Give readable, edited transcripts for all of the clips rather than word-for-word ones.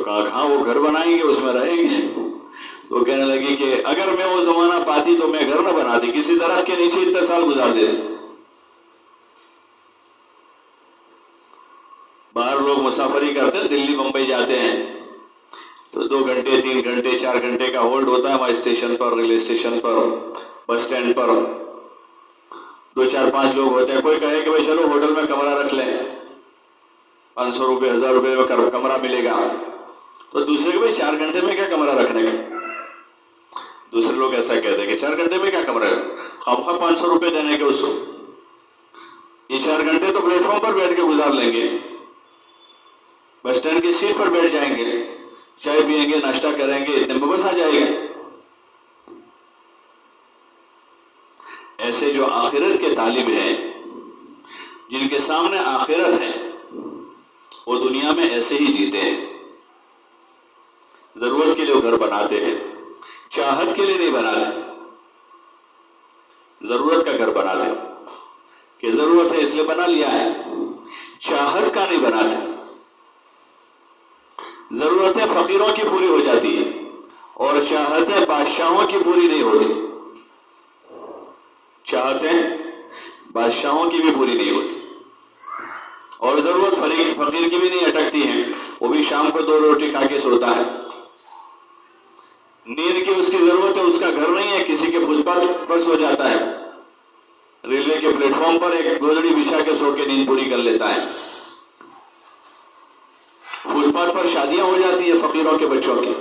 کہا ہاں وہ گھر بنائیں گے، اس میں رہیں گے. تو کہنے لگی کہ اگر میں وہ زمانہ پاتی تو میں گھر نہ بناتی، کسی درخت کے نیچے اتنے سال گزار دیتی. باہر لوگ مسافری کرتے ہیں، دلی بمبئی جاتے ہیں تو 2 گھنٹے 3 گھنٹے 4 گھنٹے کا ہولڈ ہوتا ہے وہاں اسٹیشن پر، ریلوے اسٹیشن پر، بس اسٹینڈ پر. 2 4 5 لوگ ہوتے ہیں. کوئی کہے کہ بھائی چلو ہوٹل میں کمرہ رکھ لیں، 500 روپے 1000 روپے میں کمرہ ملے گا. تو دوسرے کہ بھائی 4 گھنٹے میں کیا کمرہ رکھنے کا. دوسرے لوگ ایسا کہتے ہیں کہ 4 گھنٹے میں کیا کمرہ ہے، خواہ 500 روپے دینے کے اس کو. یہ 4 گھنٹے تو پلیٹ فارم پر بیٹھ کے گزار لیں گے، بس اسٹینڈ کی سیٹ پر بیٹھ جائیں گے، چائے پئیں گے، ناشتہ کریں گے، اتنے میں بس آ جائے گا. ایسے جو آخرت کے طالب ہیں، جن کے سامنے آخرت ہے، وہ دنیا میں ایسے ہی جیتے ہیں. ضرورت کے لیے گھر بناتے ہیں، چاہت کے لیے نہیں بناتے. ضرورت کا گھر بناتے کہ ضرورت ہے اس لیے بنا لیا ہے، چاہت کا نہیں بناتے. ضرورتیں فقیروں کی پوری ہو جاتی ہے اور چاہتیں بادشاہوں کی پوری نہیں ہوتی. چاہتیں بادشاہوں کی بھی پوری نہیں ہوتی اور ضرورت فقیر کی بھی نہیں اٹکتی ہے. وہ بھی شام کو 2 روٹی کھا کے سوتا ہے. نیند کی اس کی ضرورت ہے، اس کا گھر نہیں ہے، کسی کے فٹ پاتھ پر سو جاتا ہے. ریلوے کے پلیٹ فارم پر ایک گودڑی بچھا کے سو کے نیند پوری کر لیتا ہے. فٹ پاتھ پر شادیاں ہو جاتی ہیں فقیروں کے بچوں کی.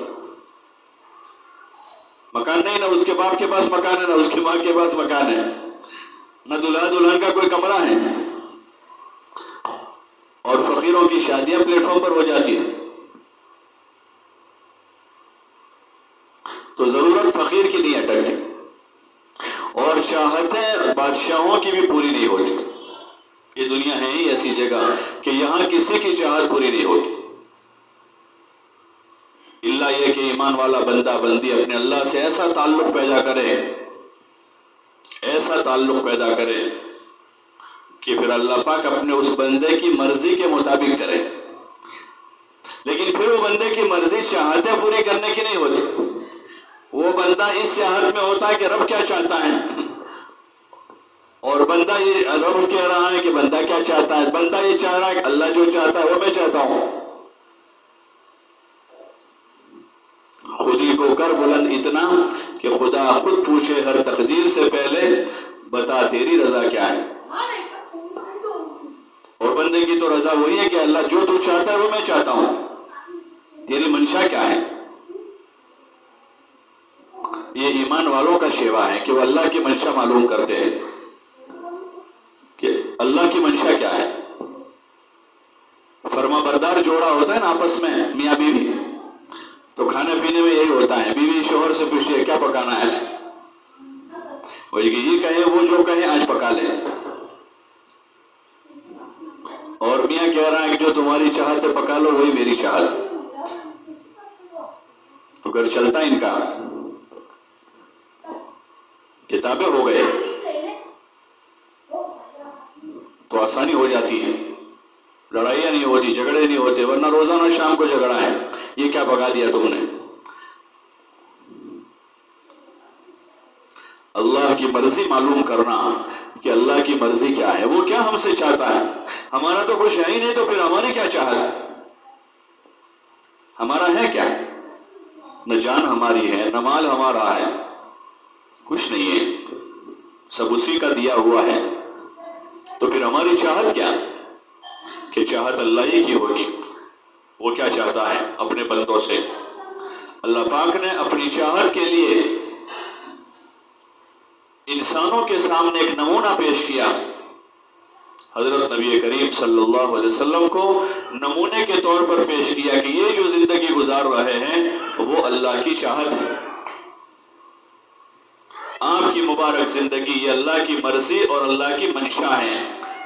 مکان نہیں، نہ اس کے باپ کے پاس مکان ہے، نہ اس کی ماں کے پاس مکان ہے، نہ دلہا دلہن کا کوئی کمرہ ہے، اور فقیروں کی شادیاں پلیٹ فارم پر ہو جاتی ہیں. تو ضرورت فقیر کی نہیں اٹکتی اور چاہتیں بادشاہوں کی بھی پوری نہیں ہوتی. یہ دنیا ہے ہی ایسی جگہ کہ یہاں کسی کی چاہت پوری نہیں ہوتی، اللہ یہ کہ ایمان والا بندہ بندی اپنے اللہ سے ایسا تعلق پیدا کرے، ایسا تعلق پیدا کرے کہ پھر اللہ پاک اپنے اس بندے کی مرضی کے مطابق کرے. لیکن پھر وہ بندے کی مرضی چاہتیں پوری کرنے کی نہیں ہوتی. وہ بندہ اس چاہت میں ہوتا ہے کہ رب کیا چاہتا ہے، اور بندہ یہ رب کہہ رہا ہے کہ بندہ کیا چاہتا ہے. بندہ یہ چاہ رہا ہے کہ اللہ جو چاہتا ہے وہ میں چاہتا ہوں. خودی کو کر بلند اتنا کہ خدا خود پوچھے ہر تقدیر سے پہلے، بتا تیری رضا کیا ہے. اور بندے کی تو رضا وہی ہے کہ اللہ جو تو چاہتا ہے وہ میں چاہتا ہوں، تیری منشا کیا ہے. یہ ایمان والوں کا شیوا ہے کہ وہ اللہ کی منشا معلوم کرتے ہیں کہ اللہ کی منشا کیا ہے. فرما بردار جوڑا ہوتا ہے نا آپس میں، میاں بیوی، تو کھانے پینے میں یہی ہوتا ہے. بیوی شوہر سے پوچھے کیا پکانا ہے آج، وہ یہ کہے وہ جو کہے آج پکا لے. اور میاں کہہ رہا ہے کہ جو تمہاری چاہت ہے پکا لو، وہی میری چاہت. تو گھر چلتا ان کا. کتابیں ہو گئے تو آسانی ہو جاتی ہے، لڑائیاں نہیں ہوتی، جھگڑے نہیں ہوتے. ورنہ روزانہ شام کو جھگڑا ہے، یہ کیا پکا دیا تم نے. اللہ کی مرضی معلوم کرنا کہ اللہ کی مرضی کیا ہے، وہ کیا ہم سے چاہتا ہے. ہمارا تو کچھ ہے ہی نہیں، تو پھر ہماری کیا چاہت، ہمارا ہے کیا. نہ جان ہماری ہے، نہ مال ہمارا ہے، کچھ نہیں ہے، سب اسی کا دیا ہوا ہے. تو پھر ہماری چاہت کیا، کہ چاہت اللہ ہی کی ہوگی. وہ کیا چاہتا ہے اپنے بندوں سے. اللہ پاک نے اپنی چاہت کے لیے انسانوں کے سامنے ایک نمونہ پیش کیا. حضرت نبی کریم صلی اللہ علیہ وسلم کو نمونے کے طور پر پیش کیا کہ یہ جو زندگی گزار رہے ہیں وہ اللہ کی چاہت ہے. آپ کی مبارک زندگی یہ اللہ کی مرضی اور اللہ کی منشا ہے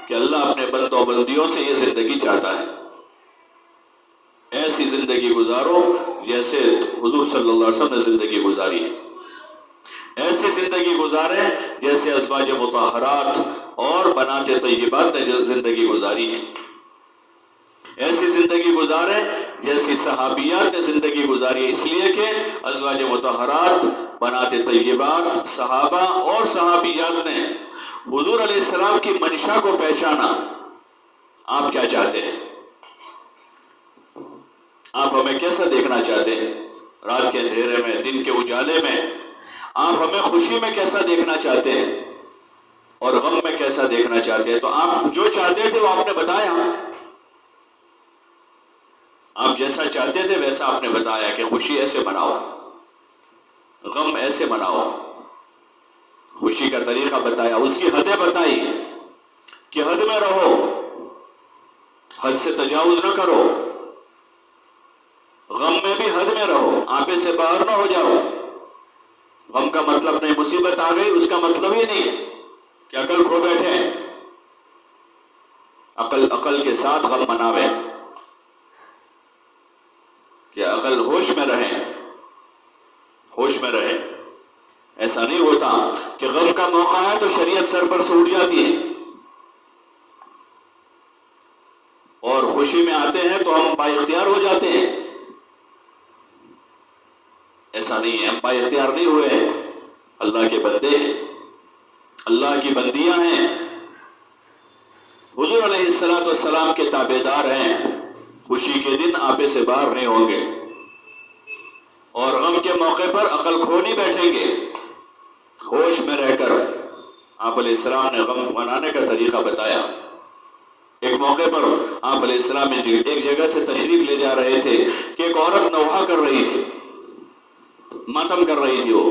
کہ اللہ اپنے بندوں بندیوں سے یہ زندگی چاہتا ہے. ایسی زندگی گزارو جیسے حضور صلی اللہ علیہ وسلم نے زندگی گزاری ہے. ایسی زندگی گزاریں جیسے ازواج مطہرات اور بنات طیبات نے زندگی گزاری ہے. ایسی زندگی گزاریں جیسی صحابیات نے زندگی گزاری ہے، اس لیے کہ ازواج مطہرات، بنات طیبات، صحابہ اور صحابیات نے حضور علیہ السلام کی منشا کو پہچانا۔ آپ کیا چاہتے ہیں؟ آپ ہمیں کیسا دیکھنا چاہتے ہیں؟ رات کے اندھیرے میں، دن کے اجالے میں آپ ہمیں خوشی میں کیسا دیکھنا چاہتے ہیں اور غم میں کیسا دیکھنا چاہتے ہیں؟ تو آپ جو چاہتے تھے وہ آپ نے بتایا، آپ جیسا چاہتے تھے ویسا آپ نے بتایا کہ خوشی ایسے مناؤ، غم ایسے مناؤ۔ خوشی کا طریقہ بتایا، اس کی حدیں بتائی کہ حد میں رہو، حد سے تجاوز نہ کرو، غم میں بھی حد میں رہو، آپے سے باہر نہ ہو جاؤ۔ غم کا مطلب نہیں مصیبت آ گئی، اس کا مطلب ہی نہیں کہ عقل کھو بیٹھے، عقل کے ساتھ غم مناوے، کہ عقل ہوش میں رہے، ہوش میں رہے۔ ایسا نہیں ہوتا کہ غم کا موقع ہے تو شریعت سر پر سے اٹھ جاتی ہے، اور خوشی میں آتے ہیں تو ہم با اختیار ہو جاتے ہیں۔ ایسا نہیں ہے، ہم با اختیار نہیں ہوئے ہیں، اللہ کے بندے ہیں، اللہ کی بندیاں ہیں، حضور علیہ السلام کے تابعدار ہیں۔ خوشی کے دن آپے سے باہر نہیں ہوں گے، اور غم کے موقع پر عقل کھو نہیں بیٹھیں گے، ہوش میں رہ کر۔ آپ علیہ السلام نے غم منانے کا طریقہ بتایا۔ ایک موقع پر آپ علیہ السلام ایک جگہ سے تشریف لے جا رہے تھے کہ ایک عورت نوحہ کر رہی تھی، ماتم کر رہی تھی۔ وہ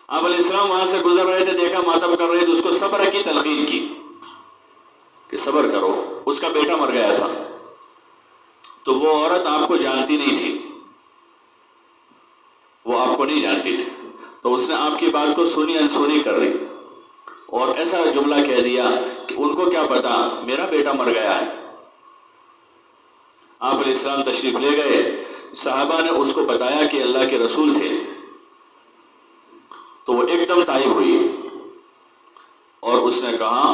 آپ علیہ السلام وہاں سے گزر رہے تھے، دیکھا ماتم کر رہے تھے، اس کو صبر کی تلقین کی کہ صبر کرو، اس کا بیٹا مر گیا تھا۔ تو وہ عورت آپ کو جانتی نہیں تھی، وہ آپ کو نہیں جانتی تھی، تو اس نے آپ کی بات کو سنی انسنی کر لی اور ایسا جملہ کہہ دیا کہ ان کو کیا پتا میرا بیٹا مر گیا ہے۔ آپ علیہ السلام تشریف لے گئے، صحابہ نے اس کو بتایا کہ اللہ کے رسول تھے، تو وہ ایک دم تائب ہوئی اور اس نے کہا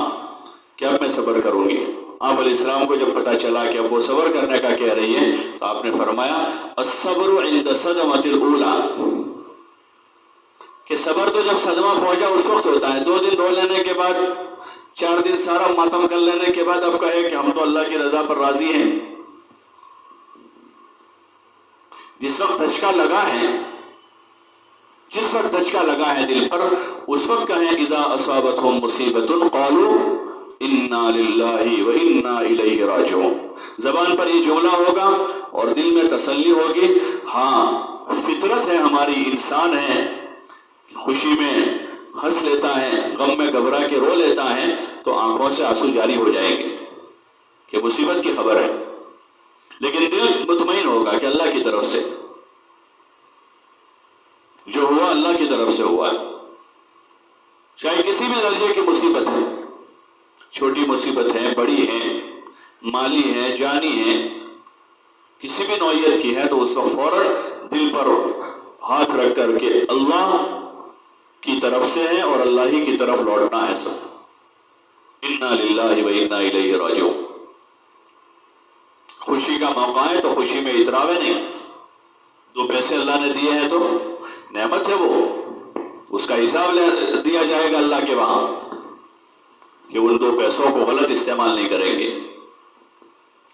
کہ اب میں صبر کروں گی۔ آپ علیہ السلام کو جب پتا چلا کہ اب وہ صبر کرنے کا کہہ رہی ہے تو آپ نے فرمایا الصبر عند صدمۃ الاولی، کہ صبر تو جب صدمہ پہنچا اس وقت ہوتا ہے۔ 2 دن رو لینے کے بعد، 4 دن سارا ماتم کر لینے کے بعد اب کہے کہ ہم تو اللہ کی رضا پر راضی ہیں۔ جس وقت دھچکا لگا ہے، جس وقت دھچکا لگا ہے دل پر، اس وقت کہیں اذا اصابتهم مصیبۃ قالوا انا للہ و انا الیہ راجعون۔ زبان پر یہ جملہ ہوگا اور دل میں تسلی ہوگی، ہاں فطرت ہے ہماری، انسان ہے، خوشی میں ہنس لیتا ہے، غم میں گھبرا کے رو لیتا ہے تو آنکھوں سے آنسو جاری ہو جائیں گے کہ مصیبت کی خبر ہے، لیکن دل مطمئن ہوگا کہ اللہ کی طرف سے جو ہوا اللہ کی طرف سے ہوا ہے۔ چاہے کسی بھی درجے کی مصیبت ہے، چھوٹی مصیبت ہے، بڑی ہے، مالی ہے، جانی ہے، کسی بھی نوعیت کی ہے، تو اس وقت فوراً دل پر ہاتھ رکھ کر کے اللہ کی طرف سے ہے اور اللہ ہی کی طرف لوٹنا ہے سب۔ انا للہ و انا الیہ راجعون۔ خوشی کا موقع ہے تو خوشی میں اتراوے نہیں۔ 2 پیسے اللہ نے دیے ہیں تو نعمت ہے، وہ اس کا حساب دیا جائے گا اللہ کے وہاں کہ ان 2 پیسوں کو غلط استعمال نہیں کریں گے،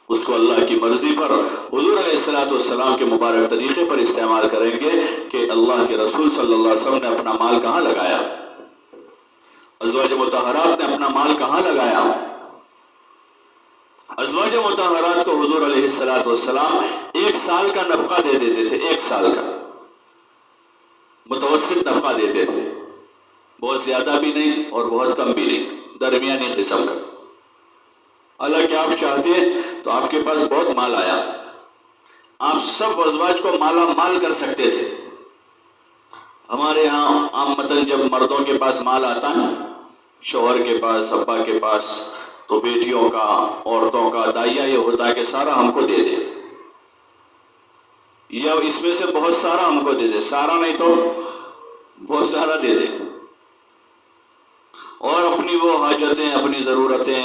اس کو اللہ کی مرضی پر، حضور علیہ السلام کے مبارک طریقے پر استعمال کریں گے کہ اللہ کے رسول صلی اللہ علیہ وسلم نے اپنا مال کہاں لگایا، ازواج مطہرات نے اپنا مال کہاں لگایا۔ ازواج مطہرات کو حضور علیہ السلام 1 سال کا نفقہ دے دیتے تھے، 1 سال کا متوسط نفقہ دیتے تھے، بہت زیادہ بھی نہیں اور بہت کم بھی نہیں، درمیانی قسم کا۔ حالانکہ آپ چاہتے تو آپ کے پاس بہت مال آیا، آپ سب ازواج کو مالا مال کر سکتے تھے۔ ہمارے ہاں عامةً جب مردوں کے پاس مال آتا ہے، شوہر کے پاس، ابا کے پاس، تو بیٹیوں کا، عورتوں کا دائیا یہ ہوتا ہے کہ سارا ہم کو دے دے، یا اس میں سے بہت سارا ہم کو دے دے، سارا نہیں تو بہت سارا دے دے، اور اپنی وہ حاجتیں، اپنی ضرورتیں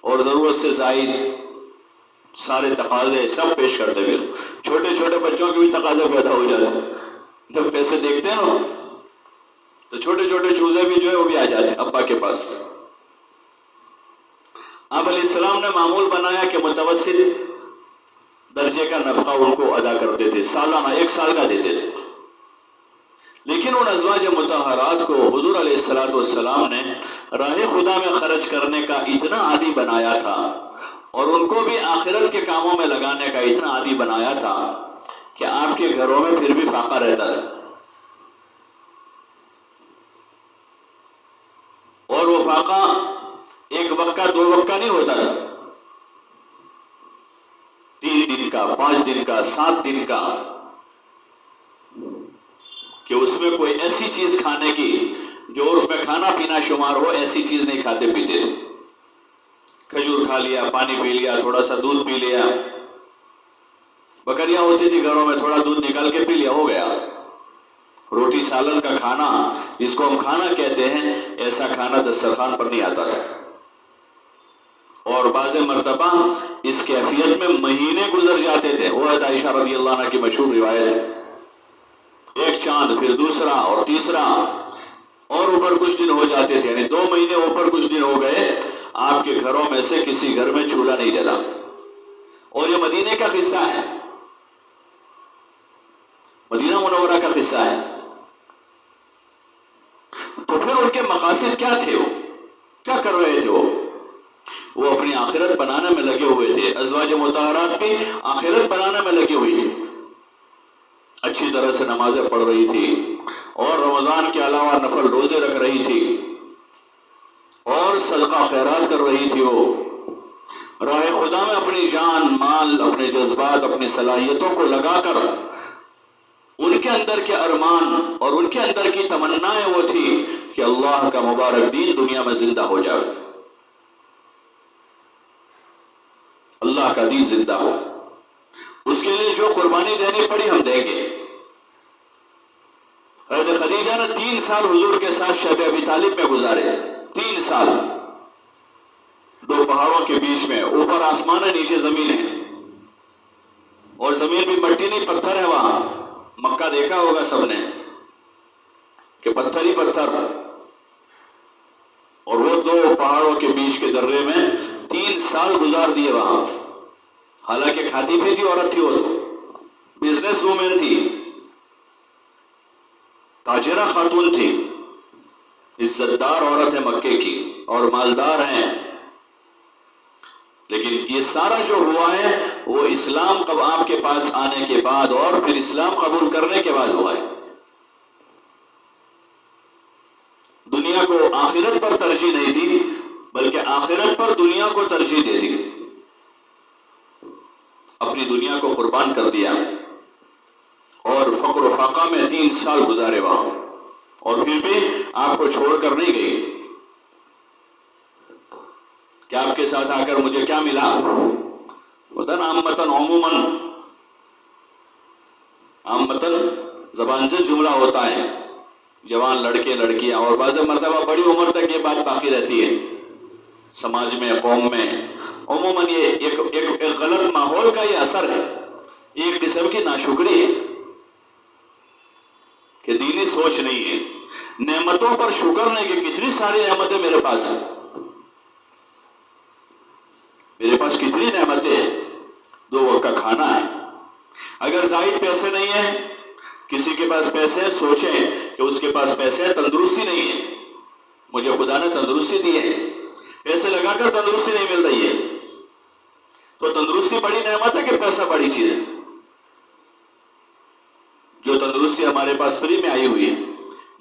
اور ضرورت سے زائد سارے تقاضے سب پیش کرتے ہوئے، چھوٹے چھوٹے بچوں کے بھی تقاضے پیدا ہو جاتے ہیں، جب پیسے دیکھتے ہیں نا تو چھوٹے چھوٹے چوزے بھی جو ہے وہ بھی آ جاتے ہیں ابا کے پاس۔ آپ علیہ السلام نے معمول بنایا کہ متوسط درجے کا نفقہ ان کو ادا کرتے تھے، سالانہ 1 سال کا دیتے تھے۔ لیکن ان ازواج مطہرات کو حضور علیہ السلام نے راہ خدا میں خرچ کرنے کا اتنا عادی بنایا تھا، اور ان کو بھی آخرت کے کاموں میں لگانے کا اتنا عادی بنایا تھا کہ آپ کے گھروں میں پھر بھی فاقہ رہتا تھا، اور وہ فاقہ 1 وقت کا 2 وقت کا نہیں ہوتا تھا، 3 دن کا، 5 دن کا، 7 دن کا، کہ اس میں کوئی ایسی چیز کھانے کی جو اس میں کھانا پینا شمار ہو، ایسی چیز نہیں کھاتے پیتے تھے۔ کھجور کھا لیا، پانی پی لیا، تھوڑا سا دودھ پی لیا، بکریاں ہوتی تھی گھروں میں، تھوڑا دودھ نکال کے پی لیا، ہو گیا۔ روٹی سالن کا کھانا جس کو ہم کھانا کہتے ہیں، ایسا کھانا دسترخوان پر نہیں آتا تھا، اور بعض مرتبہ اس کیفیت میں مہینے گزر جاتے تھے۔ وہ حضرت عائشہ رضی اللہ عنہ کی مشہور روایت ہے، 1 چاند، پھر دوسرا اور تیسرا، اور اوپر کچھ دن ہو جاتے تھے، یعنی 2 مہینے اوپر کچھ دن ہو گئے، آپ کے گھروں میں سے کسی گھر میں چولہا نہیں جلا۔ اور یہ مدینے کا قصہ ہے، مدینہ منورہ کا قصہ ہے۔ تو پھر ان کے مقاصد کیا تھے؟ وہ کیا کر رہے تھے؟ وہ اپنی آخرت بنانے میں لگے ہوئے تھے۔ ازواج مطہرات بھی آخرت بنانے میں لگی ہوئی تھی، اچھی طرح سے نمازیں پڑھ رہی تھی، اور رمضان کے علاوہ نفل روزے رکھ رہی تھی، اور صدقہ خیرات کر رہی تھی۔ وہ راہ خدا میں اپنی جان، مال، اپنے جذبات، اپنی صلاحیتوں کو لگا کر ان کے اندر کے ارمان اور ان کے اندر کی تمنائیں وہ تھی کہ اللہ کا مبارک دین دنیا میں زندہ ہو جائے، اللہ کا دین زندہ ہو۔ اس کے لیے جو قربانی دینی پڑی ہم دیں گے۔ حضرت خدیجہ نے 3 سال حضور کے ساتھ شب ابی طالب میں گزارے، 3 سال، 2 پہاڑوں کے بیچ میں، اوپر آسمان ہے، نیچے زمین ہے، اور زمین بھی مٹی نہیں پتھر ہے۔ وہاں مکہ دیکھا ہوگا سب نے کہ پتھر ہی پتھر، اور وہ 2 پہاڑوں کے بیچ کے درے میں 3 سال گزار دیے وہاں۔ حالانکہ کھاتی بھی تھی عورت تھی، وہ تو بزنس وومن تھی، تاجرہ خاتون تھی، عزت دار عورت ہے مکے کی، اور مالدار ہیں۔ لیکن یہ سارا جو ہوا ہے وہ اسلام کب آپ کے پاس آنے کے بعد اور پھر اسلام قبول کرنے کے بعد ہوا ہے۔ دنیا کو آخرت پر ترجیح نہیں دی، بلکہ آخرت پر دنیا کو ترجیح دے دی، اپنی دنیا کو قربان کر دیا، اور فقر و فاقہ میں 3 سال گزارے وہاں، اور پھر بھی آپ کو چھوڑ کر نہیں گئی کہ آپ کے ساتھ آ کر مجھے کیا ملا۔ وطن عامتاً عموماً، عامتاً زبانجز جملہ ہوتا ہے، جوان لڑکے لڑکیاں، اور بعض مرتبہ بڑی عمر تک یہ بات باقی رہتی ہے سماج میں، قوم میں۔ عموماً یہ ایک غلط ماحول کا یہ اثر ہے، ایک قسم کی ناشکری ہے کہ دینی سوچ نہیں ہے، نعمتوں پر شکر نہیں کہ کتنی ساری نعمتیں میرے پاس ہیں، میرے پاس کتنی نعمتیں ہیں، 2 وقت کا کھانا ہے۔ اگر زائد پیسے نہیں ہیں، کسی کے پاس پیسے ہیں، سوچیں کہ اس کے پاس پیسے ہیں، تندرستی نہیں ہے، مجھے خدا نے تندرستی دی ہے، پیسے لگا کر تندرستی نہیں مل رہی ہے، تو تندرستی بڑی نعمت ہے کہ پیسہ بڑی چیز ہے؟ جو تندرستی ہمارے پاس فری میں آئی ہوئی ہے،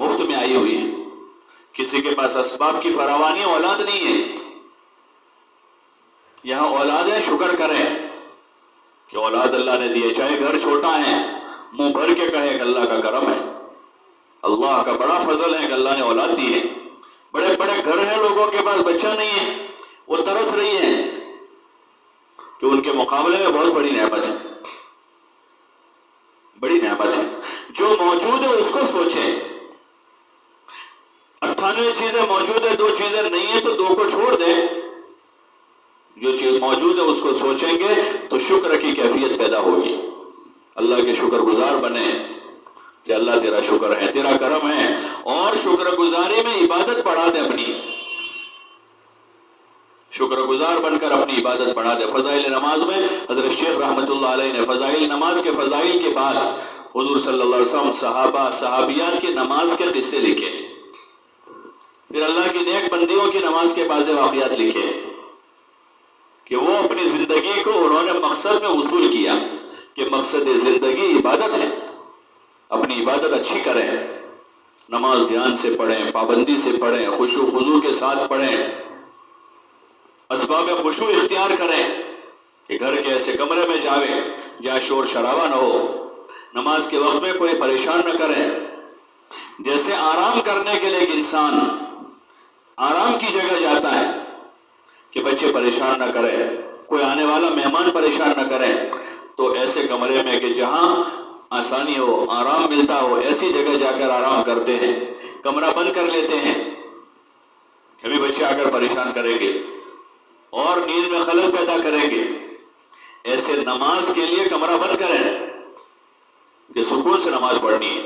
مفت میں آئی ہوئی ہے، کسی کے پاس اسباب کی فراوانی، اولاد نہیں ہے، یہاں اولاد ہے، شکر کریں کہ اولاد اللہ نے دیے، چاہے گھر چھوٹا ہے، منہ بھر کے کہے کہ اللہ کا کرم ہے، اللہ کا بڑا فضل ہے کہ اللہ نے اولاد دی ہے۔ بڑے بڑے گھر ہیں، لوگوں کے پاس بچہ نہیں ہے، وہ ترس رہی ہیں کہ ان کے مقابلے میں بہت بڑی نعمت ہے، بڑی نعمت ہے۔ جو موجود ہے اس کو سوچیں، 98 چیزیں موجود ہیں، 2 چیزیں نہیں ہیں، تو 2 کو چھوڑ دیں، جو چیز موجود ہے اس کو سوچیں گے تو شکر کی کیفیت پیدا ہوگی. اللہ کے شکر گزار بنے کہ اللہ تیرا شکر ہے، تیرا کرم ہے، اور شکر گزاری میں عبادت بڑھا دے اپنی. شکر گزار بن کر اپنی عبادت بڑھا دے. فضائل نماز میں حضرت شیخ رحمۃ اللہ علیہ نے فضائل نماز کے فضائل کے بعد حضور صلی اللہ علیہ وسلم، صحابہ صحابیات کی نماز کے قصے لکھے، پھر اللہ کی نیک بندیوں کی نماز کے بعض واقعات لکھے کہ وہ اپنی زندگی کو انہوں نے مقصد میں وصول کیا کہ مقصد زندگی عبادت ہے، اپنی عبادت اچھی کریں، نماز دھیان سے پڑھیں، پابندی سے پڑھیں، خشوع خضوع کے ساتھ پڑھیں، اسباب خشوع اختیار کریں کہ گھر کے ایسے کمرے میں جاویں جہاں شور شرابہ نہ ہو، نماز کے وقت میں کوئی پریشان نہ کریں. جیسے آرام کرنے کے لیے ایک انسان آرام کی جگہ جاتا ہے کہ بچے پریشان نہ کریں، کوئی آنے والا مہمان پریشان نہ کریں، تو ایسے کمرے میں کہ جہاں آسانی ہو، آرام ملتا ہو، ایسی جگہ جا کر آرام کرتے ہیں، کمرہ بند کر لیتے ہیں. کبھی بچے آ کر پریشان کریں گے اور نیند میں خلل پیدا کریں گے. ایسے نماز کے لیے کمرہ بند کریں کہ سکون سے نماز پڑھنی ہے،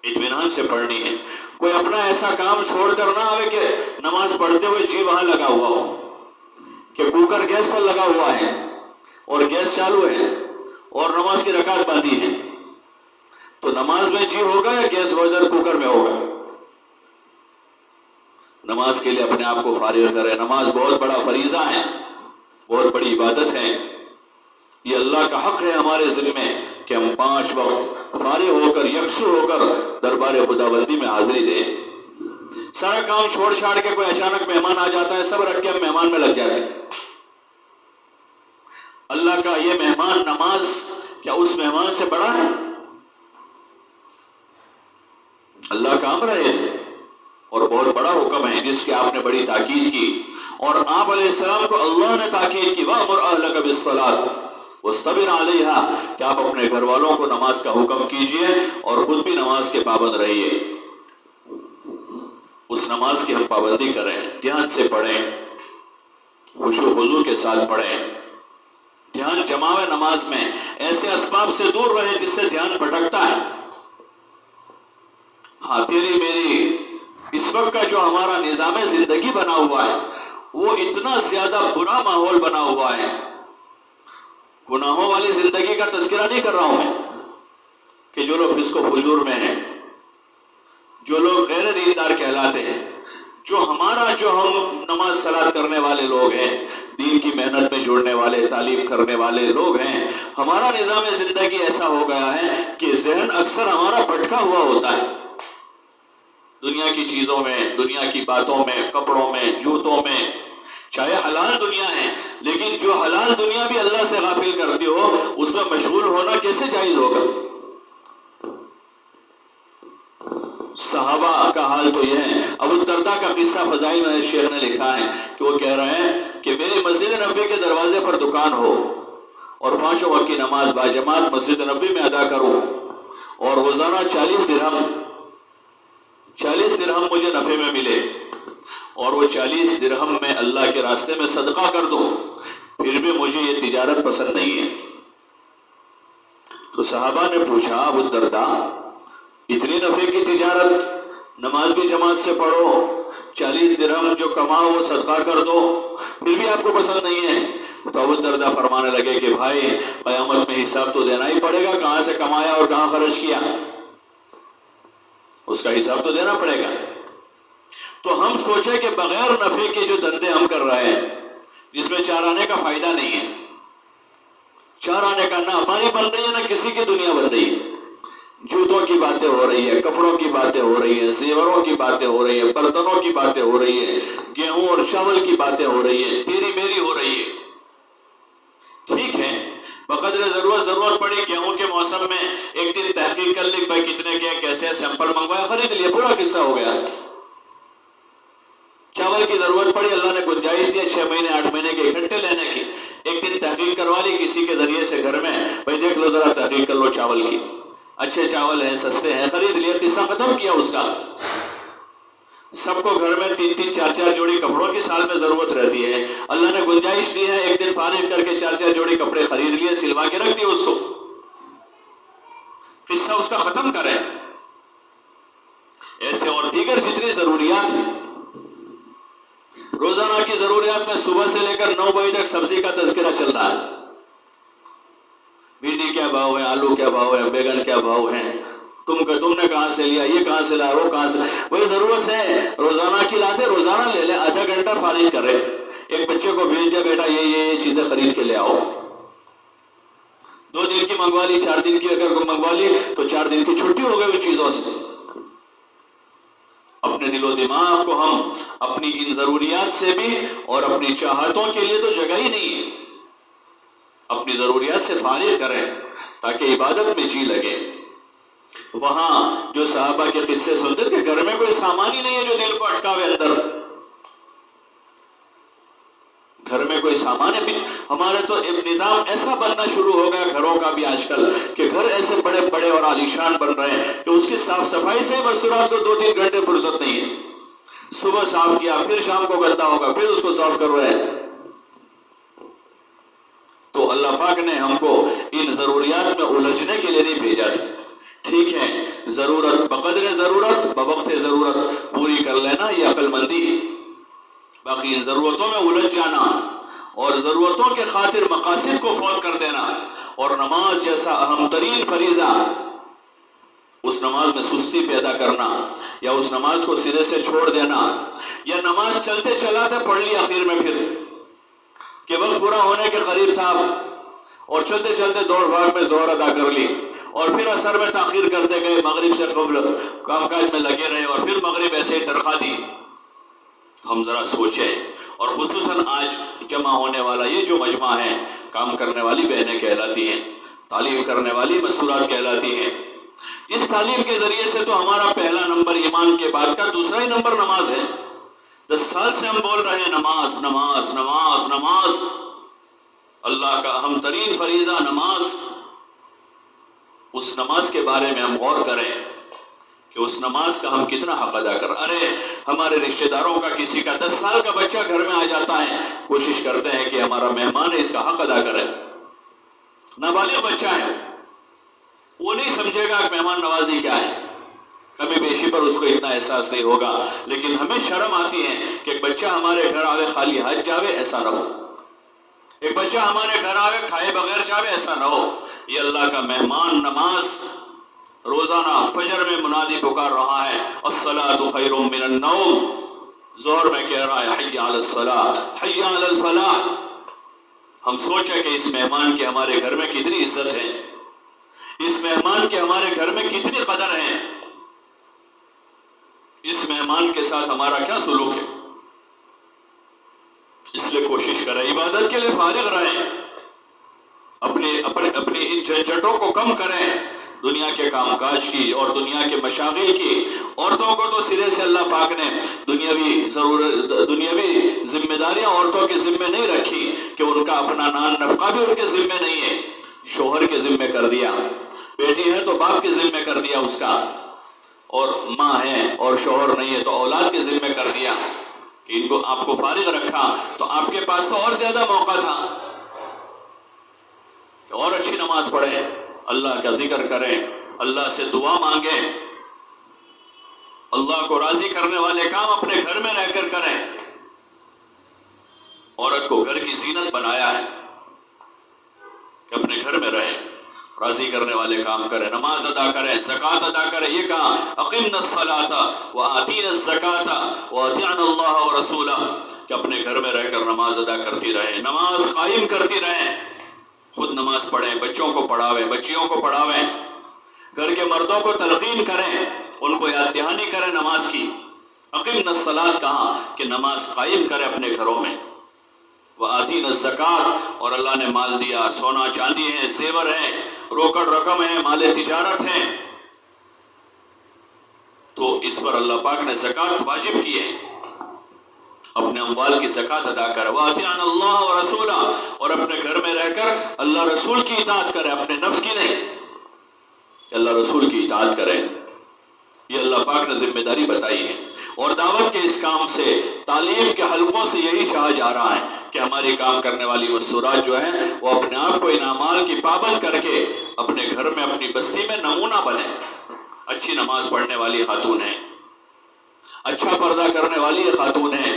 اطمینان سے پڑھنی ہے. کوئی اپنا ایسا کام چھوڑ کر نہ آئے کہ نماز پڑھتے ہوئے جی وہاں لگا ہوا ہو، کہ کوکر گیس پر لگا ہوا ہے اور گیس چالو ہے اور نماز کی رکعت باندھی ہے، تو نماز میں جی ہوگا یا گیس ادھر کوکر میں ہوگا؟ نماز کے لیے اپنے آپ کو فارغ کرے. نماز بہت بڑا فریضہ ہے، بہت بڑی عبادت ہے. یہ اللہ کا حق ہے ہمارے ذمہ کہ ہم 5 وقت فارغ ہو کر، یکسو ہو کر دربار خداوندی میں حاضری دیں. سارا کام چھوڑ چھاڑ کے کوئی اچانک مہمان آ جاتا ہے، سب رکھ کے ہم مہمان میں لگ جاتے ہیں. اللہ کا یہ مہمان نماز کیا اس مہمان سے بڑا ہے؟ اللہ کا امر ہے اور بہت بڑا حکم ہے جس کی آپ نے بڑی تاکید کی، اور آپ علیہ السلام کو اللہ نے تاکید کی وَأْمُرْ أَهْلَكَ بِالصَّلَاةِ وَاصْطَبِرْ عَلَيْهَا کہ آپ اپنے گھر والوں کو نماز کا حکم کیجئے اور خود بھی نماز کے پابند رہیے. اس نماز کی ہم پابندی کریں، دھیان سے پڑھیں، خشوع خضوع کے ساتھ پڑھیں، دھیان جماوے نماز میں، ایسے اسباب سے دور رہے جس سے دھیان بھٹکتا ہے. ہاں تیری میری اس وقت کا جو ہمارا نظام زندگی بنا ہوا ہے وہ اتنا زیادہ برا ماحول بنا ہوا ہے. گناہوں والی زندگی کا تذکرہ نہیں کر رہا ہوں میں کہ جو لوگ فسق و فجور میں ہیں، جو لوگ غیر دیندار کہلاتے ہیں، جو ہم نماز صلات کرنے والے لوگ ہیں، دین کی محنت میں جڑنے والے، تعلیم کرنے والے لوگ ہیں، ہمارا نظام زندگی ایسا ہو گیا ہے کہ ذہن اکثر ہمارا بھٹکا ہوا ہوتا ہے دنیا کی چیزوں میں، دنیا کی باتوں میں، کپڑوں میں، جوتوں میں. چاہے حلال دنیا ہے لیکن جو حلال دنیا بھی اللہ سے غافل کرتی ہو اس میں مشغول ہونا کیسے جائز ہوگا؟ صحابہ کا حال تو یہ ہے. ابو الدرداء کا قصہ فضائل میں شیخ نے لکھا ہے کہ وہ کہہ رہے ہیں کہ میری مسجد نبوی کے دروازے پر دکان ہو اور 5 وقت کی نماز باجماعت مسجد نبوی میں ادا کروں اور روزانہ 40 درہم مجھے نفع میں ملے اور وہ 40 درہم میں اللہ کے راستے میں صدقہ کر دوں، پھر بھی مجھے یہ تجارت پسند نہیں ہے. تو صحابہ نے پوچھا ابو الدرداء اتنی نفع کی تجارت، نماز بھی جماعت سے پڑھو، 40 درہم جو کماؤ وہ صدقہ کر دو، پھر بھی آپ کو پسند نہیں ہے؟ تو ابو الدرداء فرمانے لگے کہ بھائی قیامت میں حساب تو دینا ہی پڑے گا، کہاں سے کمایا اور کہاں خرچ کیا، اس کا حساب تو دینا پڑے گا. تو ہم سوچے کہ بغیر نفع کے جو دندے ہم کر رہے ہیں جس میں 4 آنے کا فائدہ نہیں ہے، 4 آنے کا نہ ہماری بن رہی ہے نہ کسی کی دنیا بن رہی ہے. جوتوں کی باتیں ہو رہی ہے، کپڑوں کی باتیں ہو رہی ہیں، زیوروں کی باتیں ہو رہی ہیں، برتنوں کی باتیں ہو رہی ہیں، گیہوں اور چاول کی باتیں ہو رہی ہیں، تیری میری ہو رہی ہے. ٹھیک ہے، بقدر ضرورت پڑی گیہوں کے موسم میں ایک دن تحقیق کر لی بھائی کتنے کے کیسے سیمپل منگوایا، خرید لیا، پورا قصہ ہو گیا. چاول کی ضرورت پڑی، اللہ نے گنجائش دی 6 مہینے 8 مہینے کے اکٹھے لینے کی، ایک دن تحقیق کروا لی کسی کے ذریعے سے گھر میں، بھائی دیکھ لو ذرا تحقیق کر لو چاول کی، اچھے چاول ہیں، سستے ہیں، خرید لیے، قصہ ختم کیا اس کا. سب کو گھر میں 3-3 4-4 جوڑی کپڑوں کی سال میں ضرورت رہتی ہے. اللہ نے گنجائش دی ہے، ایک دن فارغ کر کے 4-4 جوڑی کپڑے خرید لیے، سلوا کے رکھ دیے، اس کو قصہ اس کا ختم کریں. ایسے اور دیگر جتنی ضروریات ہیں، روزانہ کی ضروریات میں صبح سے لے کر 9 بجے تک سبزی کا تذکرہ چل رہا ہے. بھنڈی کیا بھاؤ ہے، آلو کیا بھاؤ ہے، بیگن کیا بھاؤ ہے، تم نے کہاں سے لیا، یہ کہاں سے لایا، وہ کہاں سے. وہی ضرورت ہے روزانہ کی لاتے، روزانہ لے لے، آدھا گھنٹہ فارغ کرے. ایک بچے کو بھیج دے، بیٹا یہ چیزیں خرید کے لے آؤ. 2 دن کی منگوا لی، 4 دن کی اگر منگوا لی تو 4 دن کی چھٹی ہو گئی ان چیزوں سے. اپنے دل و دماغ کو ہم اپنی ان ضروریات سے بھی اور اپنی چاہتوں کے لیے تو جگہ ہی نہیں ہے، اپنی ضروریات سے فارغ کریں تاکہ عبادت میں جی لگے. وہاں جو صحابہ کے قصے سنتے کہ گھر میں کوئی سامان ہی نہیں ہے جو دل کو اٹکاوے اندر، گھر میں کوئی سامان ہے. ہمارے تو نظام ایسا بننا شروع ہو گیا گھروں کا بھی آج کل کہ گھر ایسے بڑے بڑے اور عالیشان بن رہے ہیں کہ اس کی صاف صفائی سے مستورات کو 2-3 گھنٹے فرصت نہیں ہے. صبح صاف کیا، پھر شام کو گندا ہوگا، پھر اس کو صاف کر رہے ہیں. تو اللہ پاک نے ہم کو ان ضروریات میں الجھنے کے لیے نہیں بھیجا تھا. ٹھیک ہے، ضرورت بقدر ضرورت بوقت ضرورت پوری کر لینا یہ عقل مندی ہے. باقی ان ضرورتوں میں الجھ جانا اور ضرورتوں کے خاطر مقاصد کو فوت کر دینا اور نماز جیسا اہم ترین فریضہ اس نماز میں سستی پیدا کرنا یا اس نماز کو سرے سے چھوڑ دینا یا نماز چلتے چلاتے پڑھ لی آخر میں پھر کہ وقت پورا ہونے کے قریب تھا اور چلتے چلتے دوڑ بھاگ میں ظہر ادا کر لی اور پھر عصر میں تاخیر کرتے گئے، مغرب سے قبل کام کاج میں لگے رہے اور پھر مغرب ایسے ہی ٹرخا دی. ہم ذرا سوچیں. اور خصوصاً آج جمع ہونے والا یہ جو مجمع ہے، کام کرنے والی بہنیں کہلاتی ہیں، تعلیم کرنے والی مستورات کہلاتی ہیں. اس تعلیم کے ذریعے سے تو ہمارا پہلا نمبر ایمان کے بعد کا دوسرا ہی نمبر نماز ہے. 10 سال سے ہم بول رہے ہیں نماز نماز نماز نماز، اللہ کا اہم ترین فریضہ نماز. اس نماز کے بارے میں ہم غور کریں کہ اس نماز کا ہم کتنا حق ادا کر. ارے ہمارے رشتہ داروں کا کسی کا 10 سال کا بچہ گھر میں آ جاتا ہے، کوشش کرتے ہیں کہ ہمارا مہمان ہے اس کا حق ادا کرے. نابالغ بچہ ہے، وہ نہیں سمجھے گا کہ مہمان نوازی کیا ہے، کمی بیشی پر اس کو اتنا احساس نہیں ہوگا. لیکن ہمیں شرم آتی ہے کہ ایک بچہ ہمارے گھر آوے خالی ہاتھ جاوے، ایسا نہ ہو. ایک بچہ ہمارے گھر آوے کھائے بغیر جاوے، ایسا نہ ہو. یہ اللہ کا مہمان. نماز روزانہ فجر میں منادی پکار رہا ہے الصلاۃ خیر من النوم، ظہر میں کہہ رہا ہے حی علی الصلاۃ حی علی الفلاح. ہم سوچیں کہ اس مہمان کے ہمارے گھر میں کتنی عزت ہے، اس مہمان کے ہمارے گھر میں کتنی قدر ہے، اس مہمان کے ساتھ ہمارا کیا سلوک ہے. اس لیے کوشش کریں عبادت کے لیے فارغ رہیں، اپنی ان جھنجھٹوں کو کم کریں، دنیا کے کام کاج کی اور دنیا کے مشاغل کی. عورتوں کو تو سرے سے اللہ پاک نے دنیاوی ذمہ داریاں عورتوں کے ذمہ نہیں رکھی کہ ان کا اپنا نان نفقہ بھی ان کے ذمہ نہیں ہے، شوہر کے ذمہ کر دیا. بیٹی ہے تو باپ کے ذمہ کر دیا اس کا، اور ماں ہے اور شوہر نہیں ہے تو اولاد کے ذمہ کر دیا کہ ان کو آپ کو فارغ رکھا. تو آپ کے پاس تو اور زیادہ موقع تھا کہ اور اچھی نماز پڑھیں، اللہ کا ذکر کریں، اللہ سے دعا مانگیں، اللہ کو راضی کرنے والے کام اپنے گھر میں رہ کر کریں. عورت کو گھر کی زینت بنایا ہے کہ اپنے گھر میں رہیں، راضی کرنے والے کام کریں، نماز ادا کریں، زکوٰۃ ادا کریں. یہ کہا اقمنا الصلاۃ وآتینا الزکاۃ واطعنا اللہ ورسولہ، کہ اپنے گھر میں رہ کر نماز ادا کرتی رہیں، نماز قائم کرتی رہیں. خود نماز پڑھیں، بچوں کو پڑھاویں، بچیوں کو پڑھاویں، گھر کے مردوں کو تلقین کریں، ان کو یاد دہانی کریں نماز کی. اقمنا الصلاۃ کہا کہ نماز قائم کریں اپنے گھروں میں. وآتینا الزکاۃ، اور اللہ نے مال دیا، سونا چاندی ہے، زیور ہے، روکڑ رقم ہے، مال تجارت ہے، تو اس پر اللہ پاک نے زکوٰۃ واجب کی ہے. اپنے اموال کی زکوٰۃ ادا کرے. وَأَطِيعُوا اللَّهَ وَرَسُولَهُ، اور اپنے گھر میں رہ کر اللہ رسول کی اطاعت کرے، اپنے نفس کی نہیں، اللہ رسول کی اطاعت کرے. یہ اللہ پاک نے ذمہ داری بتائی ہے. اور دعوت کے اس کام سے، تعلیم کے حلقوں سے یہی چاہا جا رہا ہے کہ ہماری کام کرنے والی مستورات جو ہیں وہ اپنے آپ کو ان اعمال کی پابند کر کے اپنے گھر میں، اپنی بستی میں نمونہ بنے، اچھی نماز پڑھنے والی خاتون ہیں، اچھا پردہ کرنے والی خاتون ہیں،